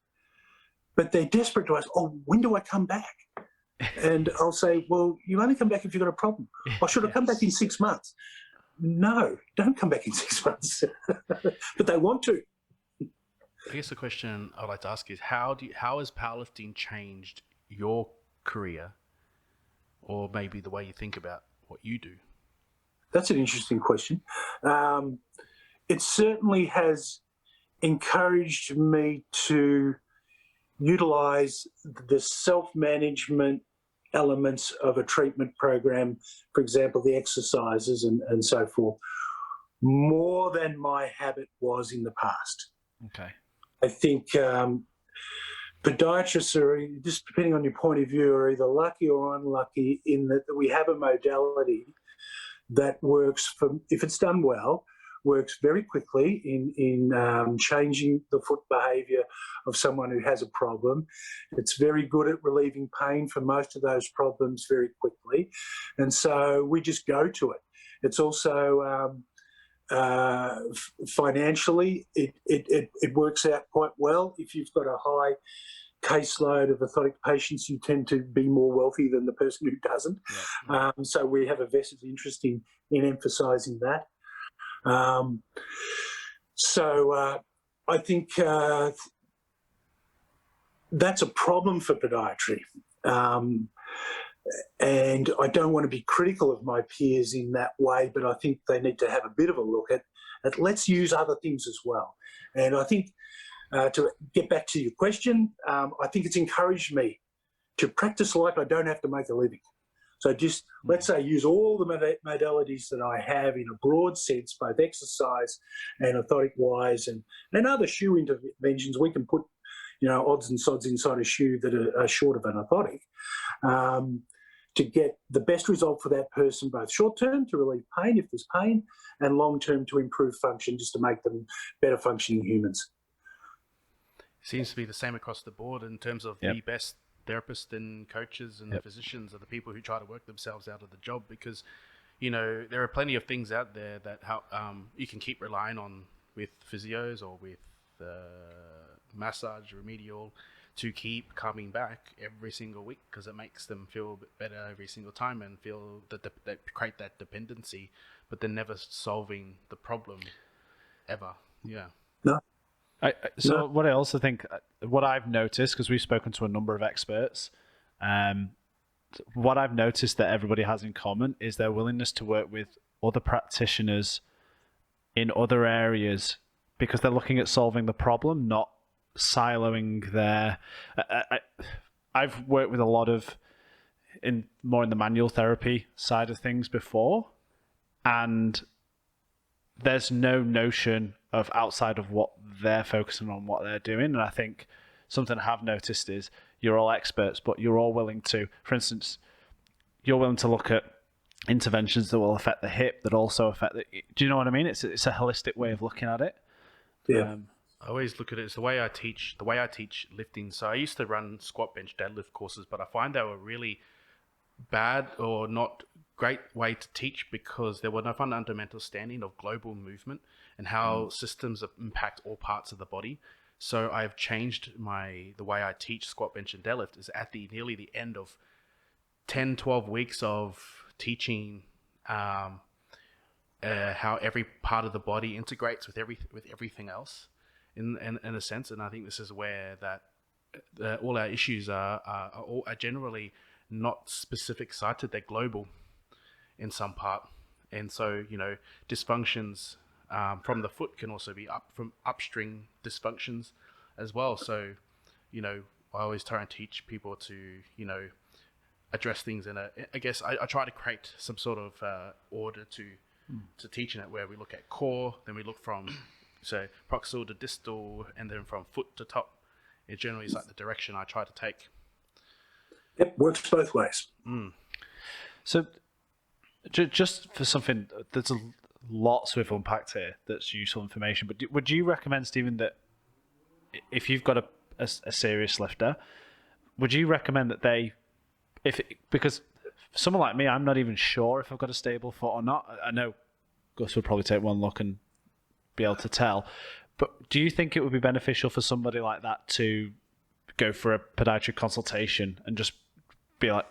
But they're desperate to ask, "Oh, when do I come back?" And I'll say, "Well, you only come back if you've got a problem." "Or should I come back in 6 months?" No, don't come back in 6 months. But they want to. I guess the question I'd like to ask is, how has powerlifting changed your career, or maybe the way you think about what you do? That's an interesting question. It certainly has encouraged me to utilize the self-management elements of a treatment program, for example, the exercises and so forth, more than my habit was in the past. Okay. I think podiatrists are, just depending on your point of view, are either lucky or unlucky in that we have a modality that works, if it's done well, works very quickly in changing the foot behaviour of someone who has a problem. It's very good at relieving pain for most of those problems very quickly. And so we just go to it. It's also financially, it works out quite well. If you've got a high caseload of orthotic patients, you tend to be more wealthy than the person who doesn't. Yeah. So we have a vested interest in emphasising that. I think that's a problem for podiatry. And I don't want to be critical of my peers in that way, but I think they need to have a bit of a look at let's use other things as well. And I think to get back to your question, I think it's encouraged me to practice like I don't have to make a living. So just, let's say, use all the modalities that I have in a broad sense, both exercise and orthotic-wise, and other shoe interventions. We can put, odds and sods inside a shoe that are short of an orthotic to get the best result for that person, both short-term to relieve pain if there's pain, and long-term to improve function, just to make them better functioning humans. Seems to be the same across the board in terms of the best therapists and coaches and physicians are the people who try to work themselves out of the job, because there are plenty of things out there that you can keep relying on with physios or with massage, remedial, to keep coming back every single week, because it makes them feel a bit better every single time and feel that they create that dependency, but they're never solving the problem ever. Yeah. No. So what I also think, what I've noticed, because we've spoken to a number of experts, what I've noticed that everybody has in common is their willingness to work with other practitioners in other areas, because they're looking at solving the problem, not siloing their... I've worked with a lot of more in the manual therapy side of things before, and there's no notion of outside of what they're focusing on, what they're doing. And I think something I have noticed is you're all experts, but you're all willing to, for instance, you're willing to look at interventions that will affect the hip, that also affect the... Do you know what I mean? It's a holistic way of looking at it. Yeah. I always look at it as the way I teach lifting. So I used to run squat, bench, deadlift courses, but I find they were really bad or not great way to teach, because there were no fundamental understanding of global movement and how systems impact all parts of the body. So I've changed the way I teach squat, bench, and deadlift is at nearly the end of 10, 12 weeks of teaching how every part of the body integrates with everything else in a sense. And I think this is where all our issues are generally not specific cited, they're global in some part. And so, dysfunctions from the foot can also be from upstream dysfunctions as well. So, I always try and teach people to, address things I guess I try to create some sort of order to teaching it, where we look at core, then we look from proximal to distal, and then from foot to top. It generally is like the direction I try to take. Yep, works both ways. So just for something, there's lots we've unpacked here that's useful information, but would you recommend, Stephen, that if you've got a serious lifter, would you recommend that because for someone like me, I'm not even sure if I've got a stable foot or not. I know Gus would probably take one look and be able to tell, but do you think it would be beneficial for somebody like that to go for a podiatric consultation and just be like,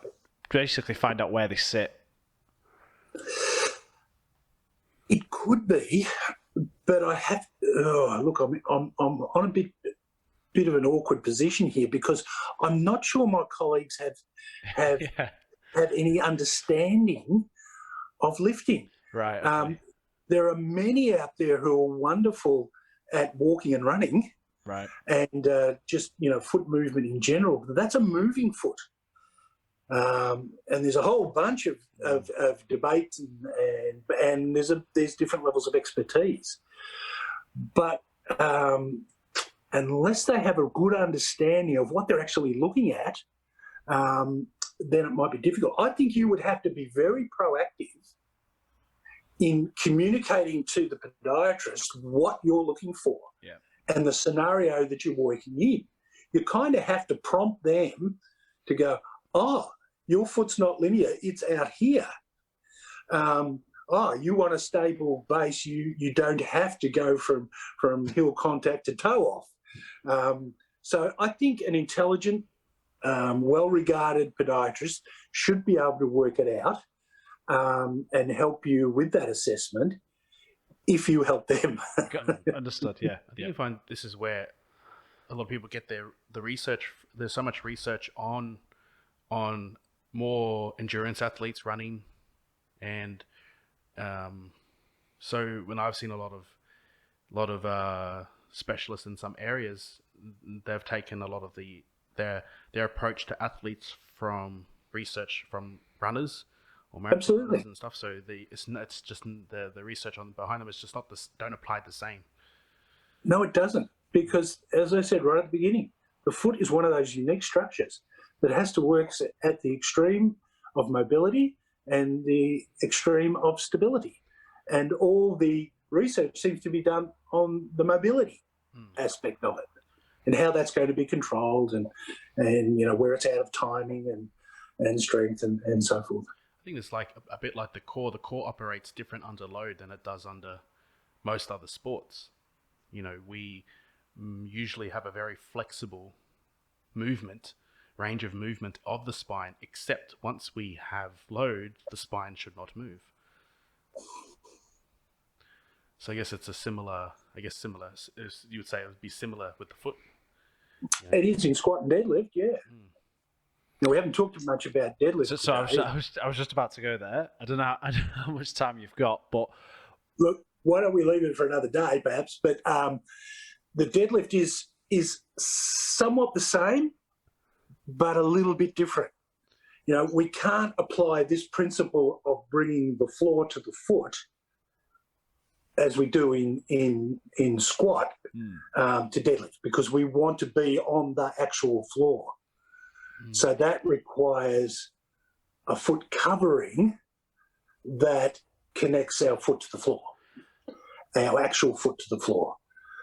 basically find out where they sit? It could be, but I have. Look, I'm on a bit of an awkward position here, because I'm not sure my colleagues have any understanding of lifting. Right. Okay. There are many out there who are wonderful at walking and running, right, and just foot movement in general. But that's a moving foot. And there's a whole bunch of debates and there's different levels of expertise. But unless they have a good understanding of what they're actually looking at, then it might be difficult. I think you would have to be very proactive in communicating to the podiatrist what you're looking for and the scenario that you're working in. You kind of have to prompt them to go, your foot's not linear, it's out here. You want a stable base, you don't have to go from heel contact to toe off. So I think an intelligent, well-regarded podiatrist should be able to work it out and help you with that assessment if you help them. Understood, yeah. I think you find this is where a lot of people get the research. There's so much research on more endurance athletes running, and so when I've seen a lot of specialists in some areas, they've taken a lot of their approach to athletes from research from runners or marathoners and stuff. So it's just the research behind them is just not don't apply the same. No, it doesn't, because as I said right at the beginning, the foot is one of those unique structures that has to work at the extreme of mobility and the extreme of stability. And all the research seems to be done on the mobility aspect of it and how that's going to be controlled and where it's out of timing and strength and so forth. I think it's like a bit like the core. The core operates different under load than it does under most other sports. You know, we usually have a very flexible range of movement of the spine, except once we have load, the spine should not move. So I guess it's similar, you would say it would be similar with the foot. It is in squat and deadlift, yeah. Now, we haven't talked much about deadlift So today. I was just about to go there. I don't know how much time you've got, but Look, why don't we leave it for another day, perhaps? But the deadlift is somewhat the same, but a little bit different. You know, we can't apply this principle of bringing the floor to the foot as we do in squat to deadlift, because we want to be on the actual floor. So that requires a foot covering that connects our foot to the floor, our actual foot to the floor.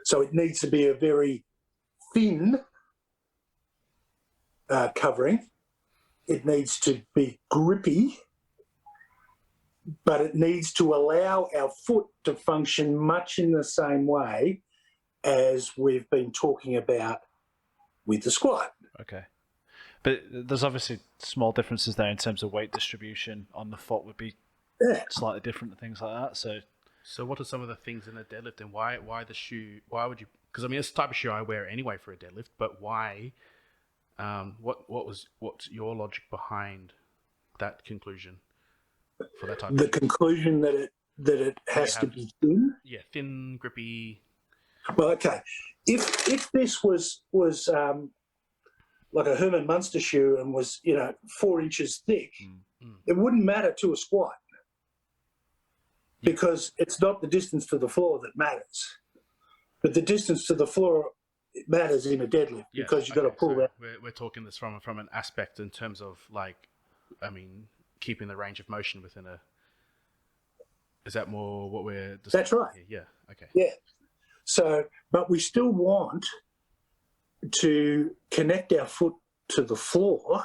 So it needs to be a very thin covering. It needs to be grippy, but it needs to allow our foot to function much in the same way as we've been talking about with the squat. okay. But there's obviously small differences there in terms of weight distribution on the foot would be slightly different and things like that. So what are some of the things in a deadlift, and why the shoe? Why would you? Because I mean, it's the type of shoe I wear anyway for a deadlift. But why? What's your logic behind that conclusion for that type? The conclusion that it has to be thin. Yeah, thin, grippy. Well, okay. If this was like a Herman Munster shoe and was 4 inches thick, it wouldn't matter to a squat, because it's not the distance to the floor that matters, but the distance to the floor matters in a deadlift, because you've got to pull that. We're talking this from an aspect in terms of, like, I mean, keeping the range of motion within a. Is that more what we're discussing? That's right. Here? Yeah. Okay. Yeah. So, but we still want to connect our foot to the floor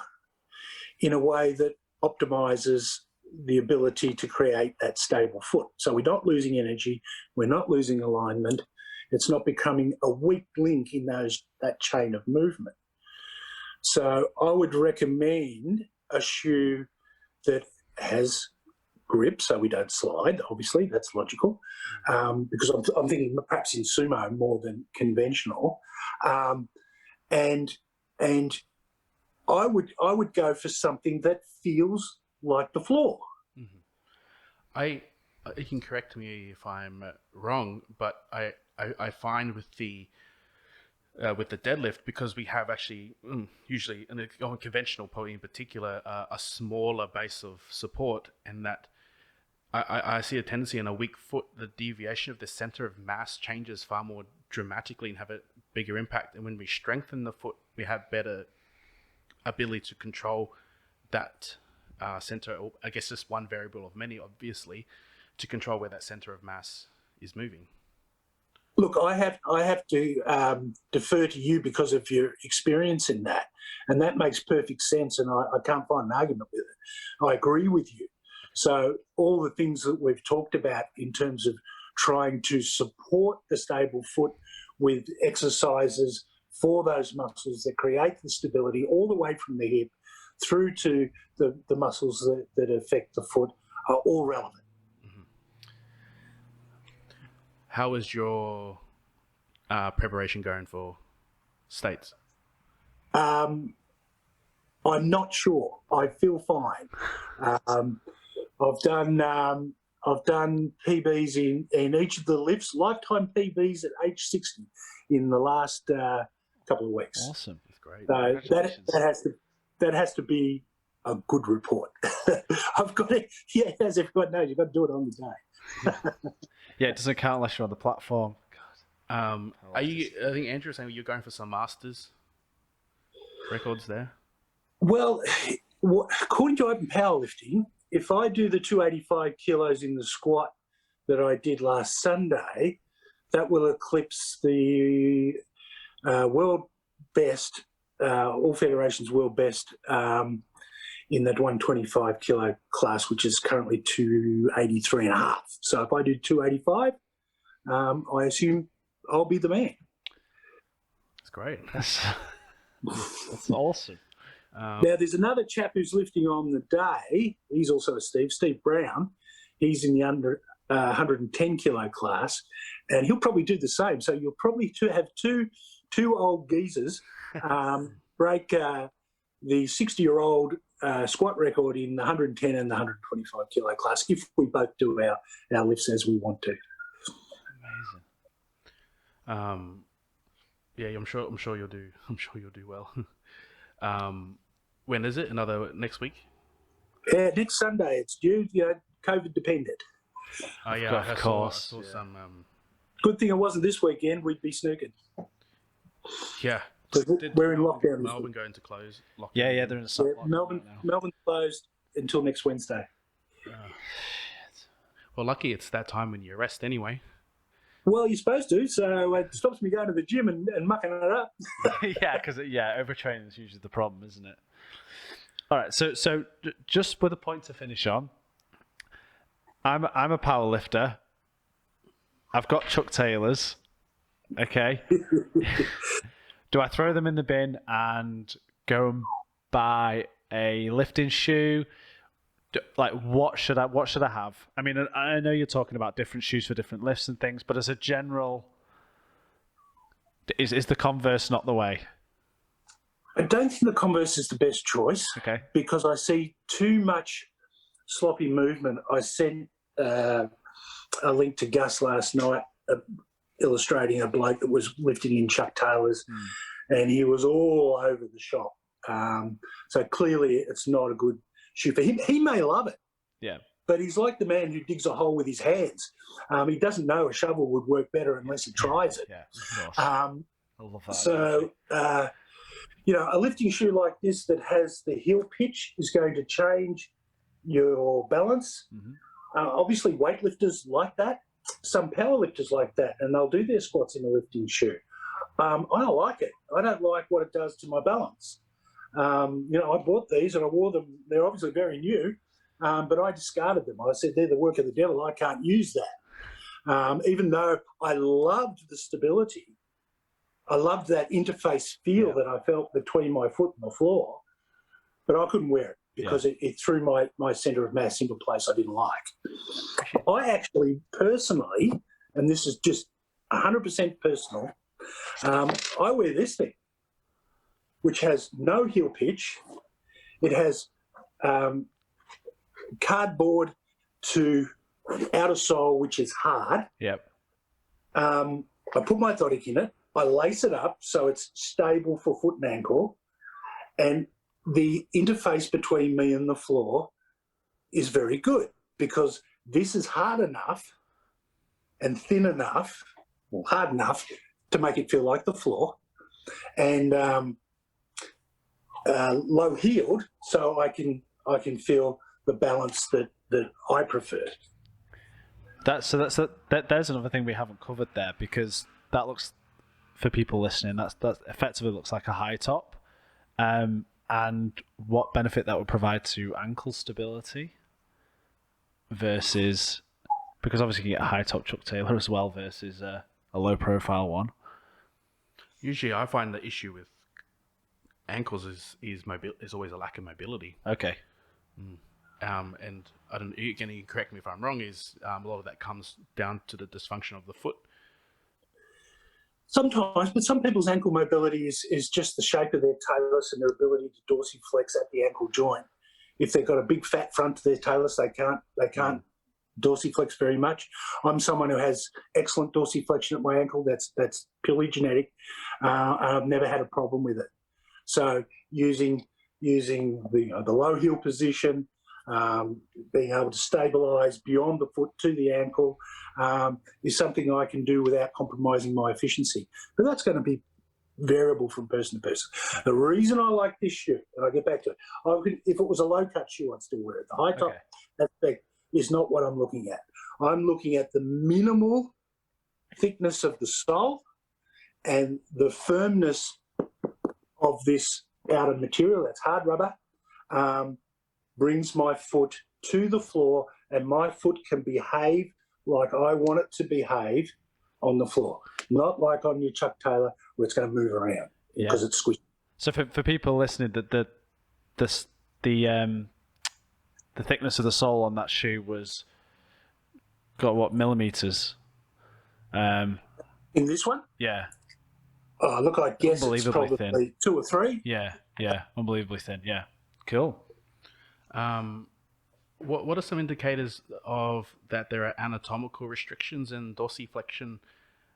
in a way that optimizes the ability to create that stable foot. So we're not losing energy, we're not losing alignment, it's not becoming a weak link in that chain of movement. So I would recommend a shoe that has grip, so we don't slide. Obviously, that's logical, because I'm thinking perhaps in sumo more than conventional, and I would go for something that feels like the floor. You can correct me if I'm wrong, but I find with the deadlift, because we have actually usually, and on conventional probably in particular, a smaller base of support, and that I see a tendency in a weak foot, the deviation of the center of mass changes far more dramatically and have a bigger impact. And when we strengthen the foot, we have better ability to control that center, or I guess just one variable of many, obviously, to control where that center of mass is moving. Look, I have to defer to you because of your experience in that, and that makes perfect sense, and I can't find an argument with it. I agree with you. So all the things that we've talked about in terms of trying to support the stable foot with exercises for those muscles that create the stability all the way from the hip through to the muscles that affect the foot are all relevant. How is your preparation going for states? I'm not sure. I feel fine. I've done PBs in each of the lifts, lifetime PBs at age 60 in the last couple of weeks. Awesome, That's great. So that has to be a good report. I've got it. Yeah, as everyone knows, you've got to do it on the day. Yeah, it doesn't count unless you're on the platform. God. I think Andrew was saying you're going for some masters records there. Well, according to open powerlifting, if I do the 285 kilos in the squat that I did last Sunday, that will eclipse the world best, all federations world best in that 125 kilo class, which is currently 283.5. So if I do 285, I assume I'll be the man. That's great. That's awesome. Now, there's another chap who's lifting on the day. He's also a Steve Brown. He's in the under 110 kilo class, and he'll probably do the same. So you'll probably have two old geezers break the 60-year-old squat record in the 110 and the 125 kilo class if we both do our lifts as we want to. Amazing. Yeah, I'm sure you'll do. I'm sure you'll do well. When is it? Next week? Yeah, next Sunday. It's due. COVID dependent. Oh yeah, of course. I saw some. Good thing it wasn't this weekend. We'd be snooking. Yeah. We're in lockdown. Melbourne going to close. Lockdown. Yeah, they're in a soft lockdown right now. Melbourne closed until next Wednesday. Well, lucky it's that time when you rest anyway. Well, you're supposed to, so it stops me going to the gym and mucking it up. Yeah, because overtraining is usually the problem, isn't it? All right, so just with a point to finish on, I'm a power lifter. I've got Chuck Taylors. Okay. Do I throw them in the bin and go and buy a lifting shoe? What should I have? I mean, I know you're talking about different shoes for different lifts and things, but as a general, is the Converse not the way? I don't think the Converse is the best choice. Okay. Because I see too much sloppy movement. I sent a link to Gus last night illustrating a bloke that was lifting in Chuck Taylors, and he was all over the shop. So clearly it's not a good shoe for him. He may love it. Yeah. But he's like the man who digs a hole with his hands. He doesn't know a shovel would work better unless he tries it. Yeah, of course. I love that. So, a lifting shoe like this that has the heel pitch is going to change your balance. Mm-hmm. Obviously, weightlifters like that. Some powerlifters like that, and they'll do their squats in a lifting shoe. I don't like it. I don't like what it does to my balance. I bought these and I wore them. They're obviously very new, but I discarded them. I said, they're the work of the devil. I can't use that. Even though I loved the stability, I loved that interface feel that I felt between my foot and the floor, but I couldn't wear it because it threw my centre of mass into a place I didn't like. I actually personally, and this is just 100% personal, I wear this thing, which has no heel pitch. It has cardboard to outer sole, which is hard. Yep. I put my Orthotic in it. I lace it up so it's stable for foot and ankle. And the interface between me and the floor is very good because this is hard enough and thin enough, or hard enough, to make it feel like the floor. And low heeled, so I can feel the balance that I prefer. There's another thing we haven't covered there, because that looks, for people listening, that effectively looks like a high top, and what benefit that would provide to ankle stability versus, because obviously you get a high top Chuck Taylor as well versus a low profile one. Usually, I find the issue with ankles is always a lack of mobility. Okay. And I don't. You can correct me if I'm wrong. Is a lot of that comes down to the dysfunction of the foot. Sometimes, but some people's ankle mobility is just the shape of their talus and their ability to dorsiflex at the ankle joint. If they've got a big fat front to their talus, they can't dorsiflex very much. I'm someone who has excellent dorsiflexion at my ankle. That's purely genetic. I've never had a problem with it. So using the low heel position, being able to stabilise beyond the foot to the ankle is something I can do without compromising my efficiency. But that's going to be variable from person to person. The reason I like this shoe, and I'll get back to it, if it was a low-cut shoe, I'd still wear it. The high-top aspect is not what I'm looking at. I'm looking at the minimal thickness of the sole and the firmness of this outer material. That's hard rubber. brings my foot to the floor, and my foot can behave like I want it to behave on the floor, not like on your Chuck Taylor where it's going to move around because it's squishy. So for people listening, the thickness of the sole on that shoe was got what millimeters? In this one? Yeah. Oh, look, I guess it's probably thin. 2 or 3. Yeah, unbelievably thin. Yeah, cool. What are some indicators of that there are anatomical restrictions in dorsiflexion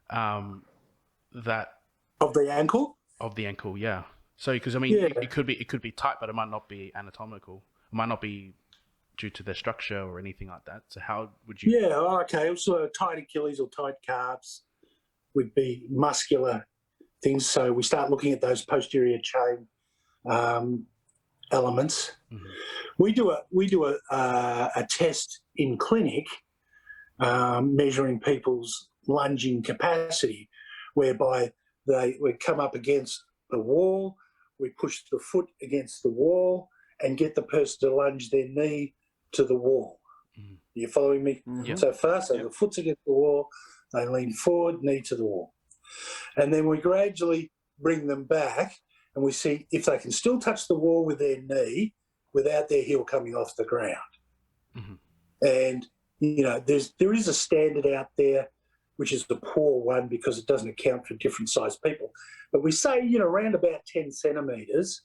that of the ankle? Of the ankle, yeah. So because I mean, it could be tight, but it might not be anatomical. It might not be due to their structure or anything like that. So how would you? Yeah, okay. So tight Achilles or tight calves would be muscular things. So we start looking at those posterior chain elements. Mm-hmm. We do a test in clinic measuring people's lunging capacity, whereby we come up against the wall, we push the foot against the wall, and get the person to lunge their knee to the wall. Mm-hmm. Are you following me? Mm-hmm. So first, the foot's against the wall, they lean forward, knee to the wall. And then we gradually bring them back and we see if they can still touch the wall with their knee without their heel coming off the ground. Mm-hmm. And, there is a standard out there, which is the poor one because it doesn't account for different sized people. But we say, around about 10 centimetres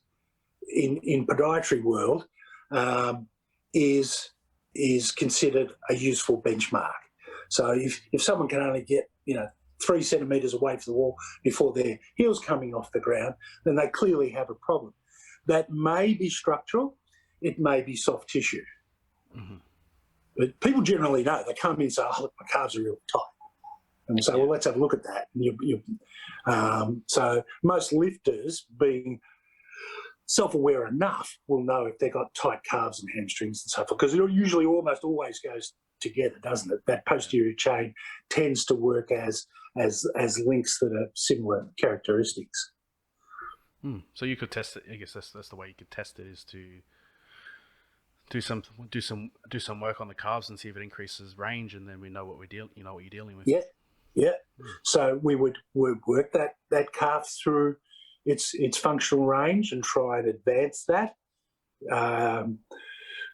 in podiatry world is considered a useful benchmark. So if someone can only get, 3 centimetres away from the wall before their heel's coming off the ground, then they clearly have a problem. That may be structural, it may be soft tissue. Mm-hmm. But people generally know. They come in and say, oh, look, my calves are really tight. And we say, well, let's have a look at that. And so most lifters, being self-aware enough, will know if they've got tight calves and hamstrings and so forth, because it usually almost always goes together, doesn't it? That posterior chain tends to work as links that are similar characteristics. So you could test it. I guess that's the way you could test it, is to do some work on the calves and see if it increases range, and then we know what you're dealing with. Yeah. So we would work that calf through its functional range and try and advance that.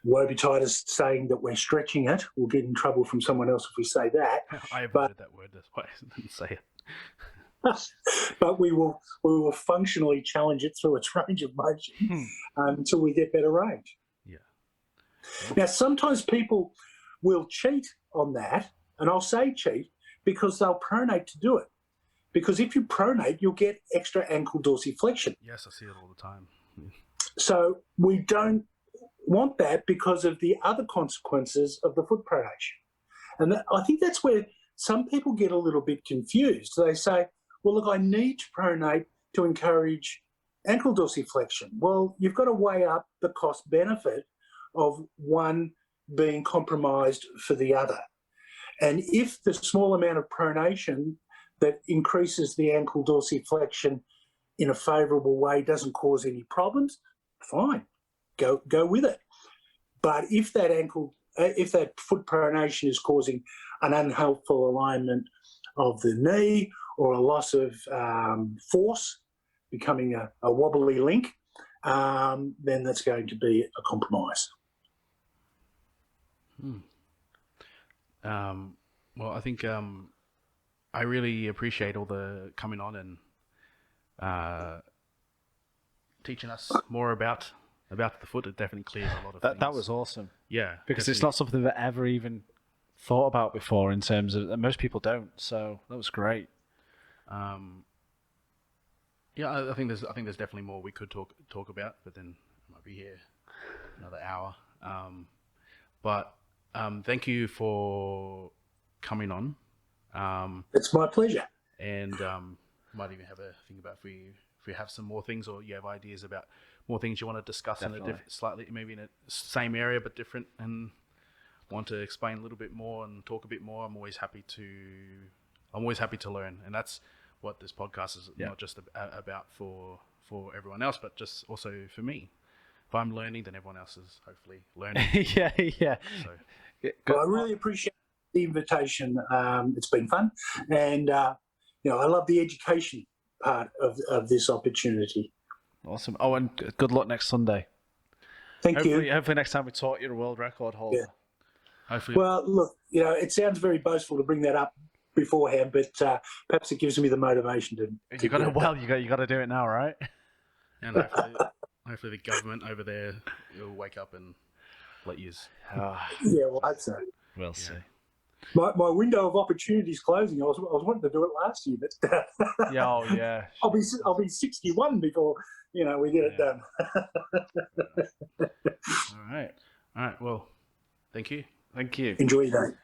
Wobetitis saying that we're stretching it. We'll get in trouble from someone else if we say that. I avoided that word. That's why I didn't say it. But we will functionally challenge it through its range of motion until we get better range. Yeah. Now, sometimes people will cheat on that, and I'll say cheat because they'll pronate to do it. Because if you pronate, you'll get extra ankle dorsiflexion. Yes, I see it all the time. So we don't want that because of the other consequences of the foot pronation. And I think that's where some people get a little bit confused. They say, well, look, I need to pronate to encourage ankle dorsiflexion. Well, you've got to weigh up the cost benefit of one being compromised for the other. And if the small amount of pronation that increases the ankle dorsiflexion in a favourable way doesn't cause any problems, fine, go with it. But if that foot pronation is causing an unhelpful alignment of the knee or a loss of force, becoming a wobbly link, then that's going to be a compromise. Well, I think I really appreciate all the coming on and teaching us more about the foot. It definitely clears a lot of things. That was awesome. Yeah, because it's not something that I ever even thought about before in terms of, most people don't. So that was great. Yeah, I think there's definitely more we could talk about, but then I might be here another hour. But thank you for coming on. It's my pleasure. And might even have a think about if we have some more things, or you have ideas about more things you want to discuss. Definitely. In a slightly maybe in a same area but different, and want to explain a little bit more and talk a bit more. I'm always happy to learn, and that's what this podcast is. Not just about for everyone else, but just also for me. if I'm learning, then everyone else is hopefully learning. yeah. So, Well, I really appreciate the invitation. It's been fun, and I love the education part of this opportunity. Awesome. Oh, and good luck next Sunday. Thank you. Hopefully next time we talk, you're a world record holder. Yeah. hopefully, Well, look, it sounds very boastful to bring that up beforehand, but perhaps it gives me the motivation to. You got to do it now, right? and hopefully the government over there will wake up and let you. Yeah, well, I hope so. We'll see. My window of opportunity is closing. I was wanting to do it last year, but Yeah. I'll be 61 before we get it done. All right. Well, thank you. Thank you. Enjoy your day.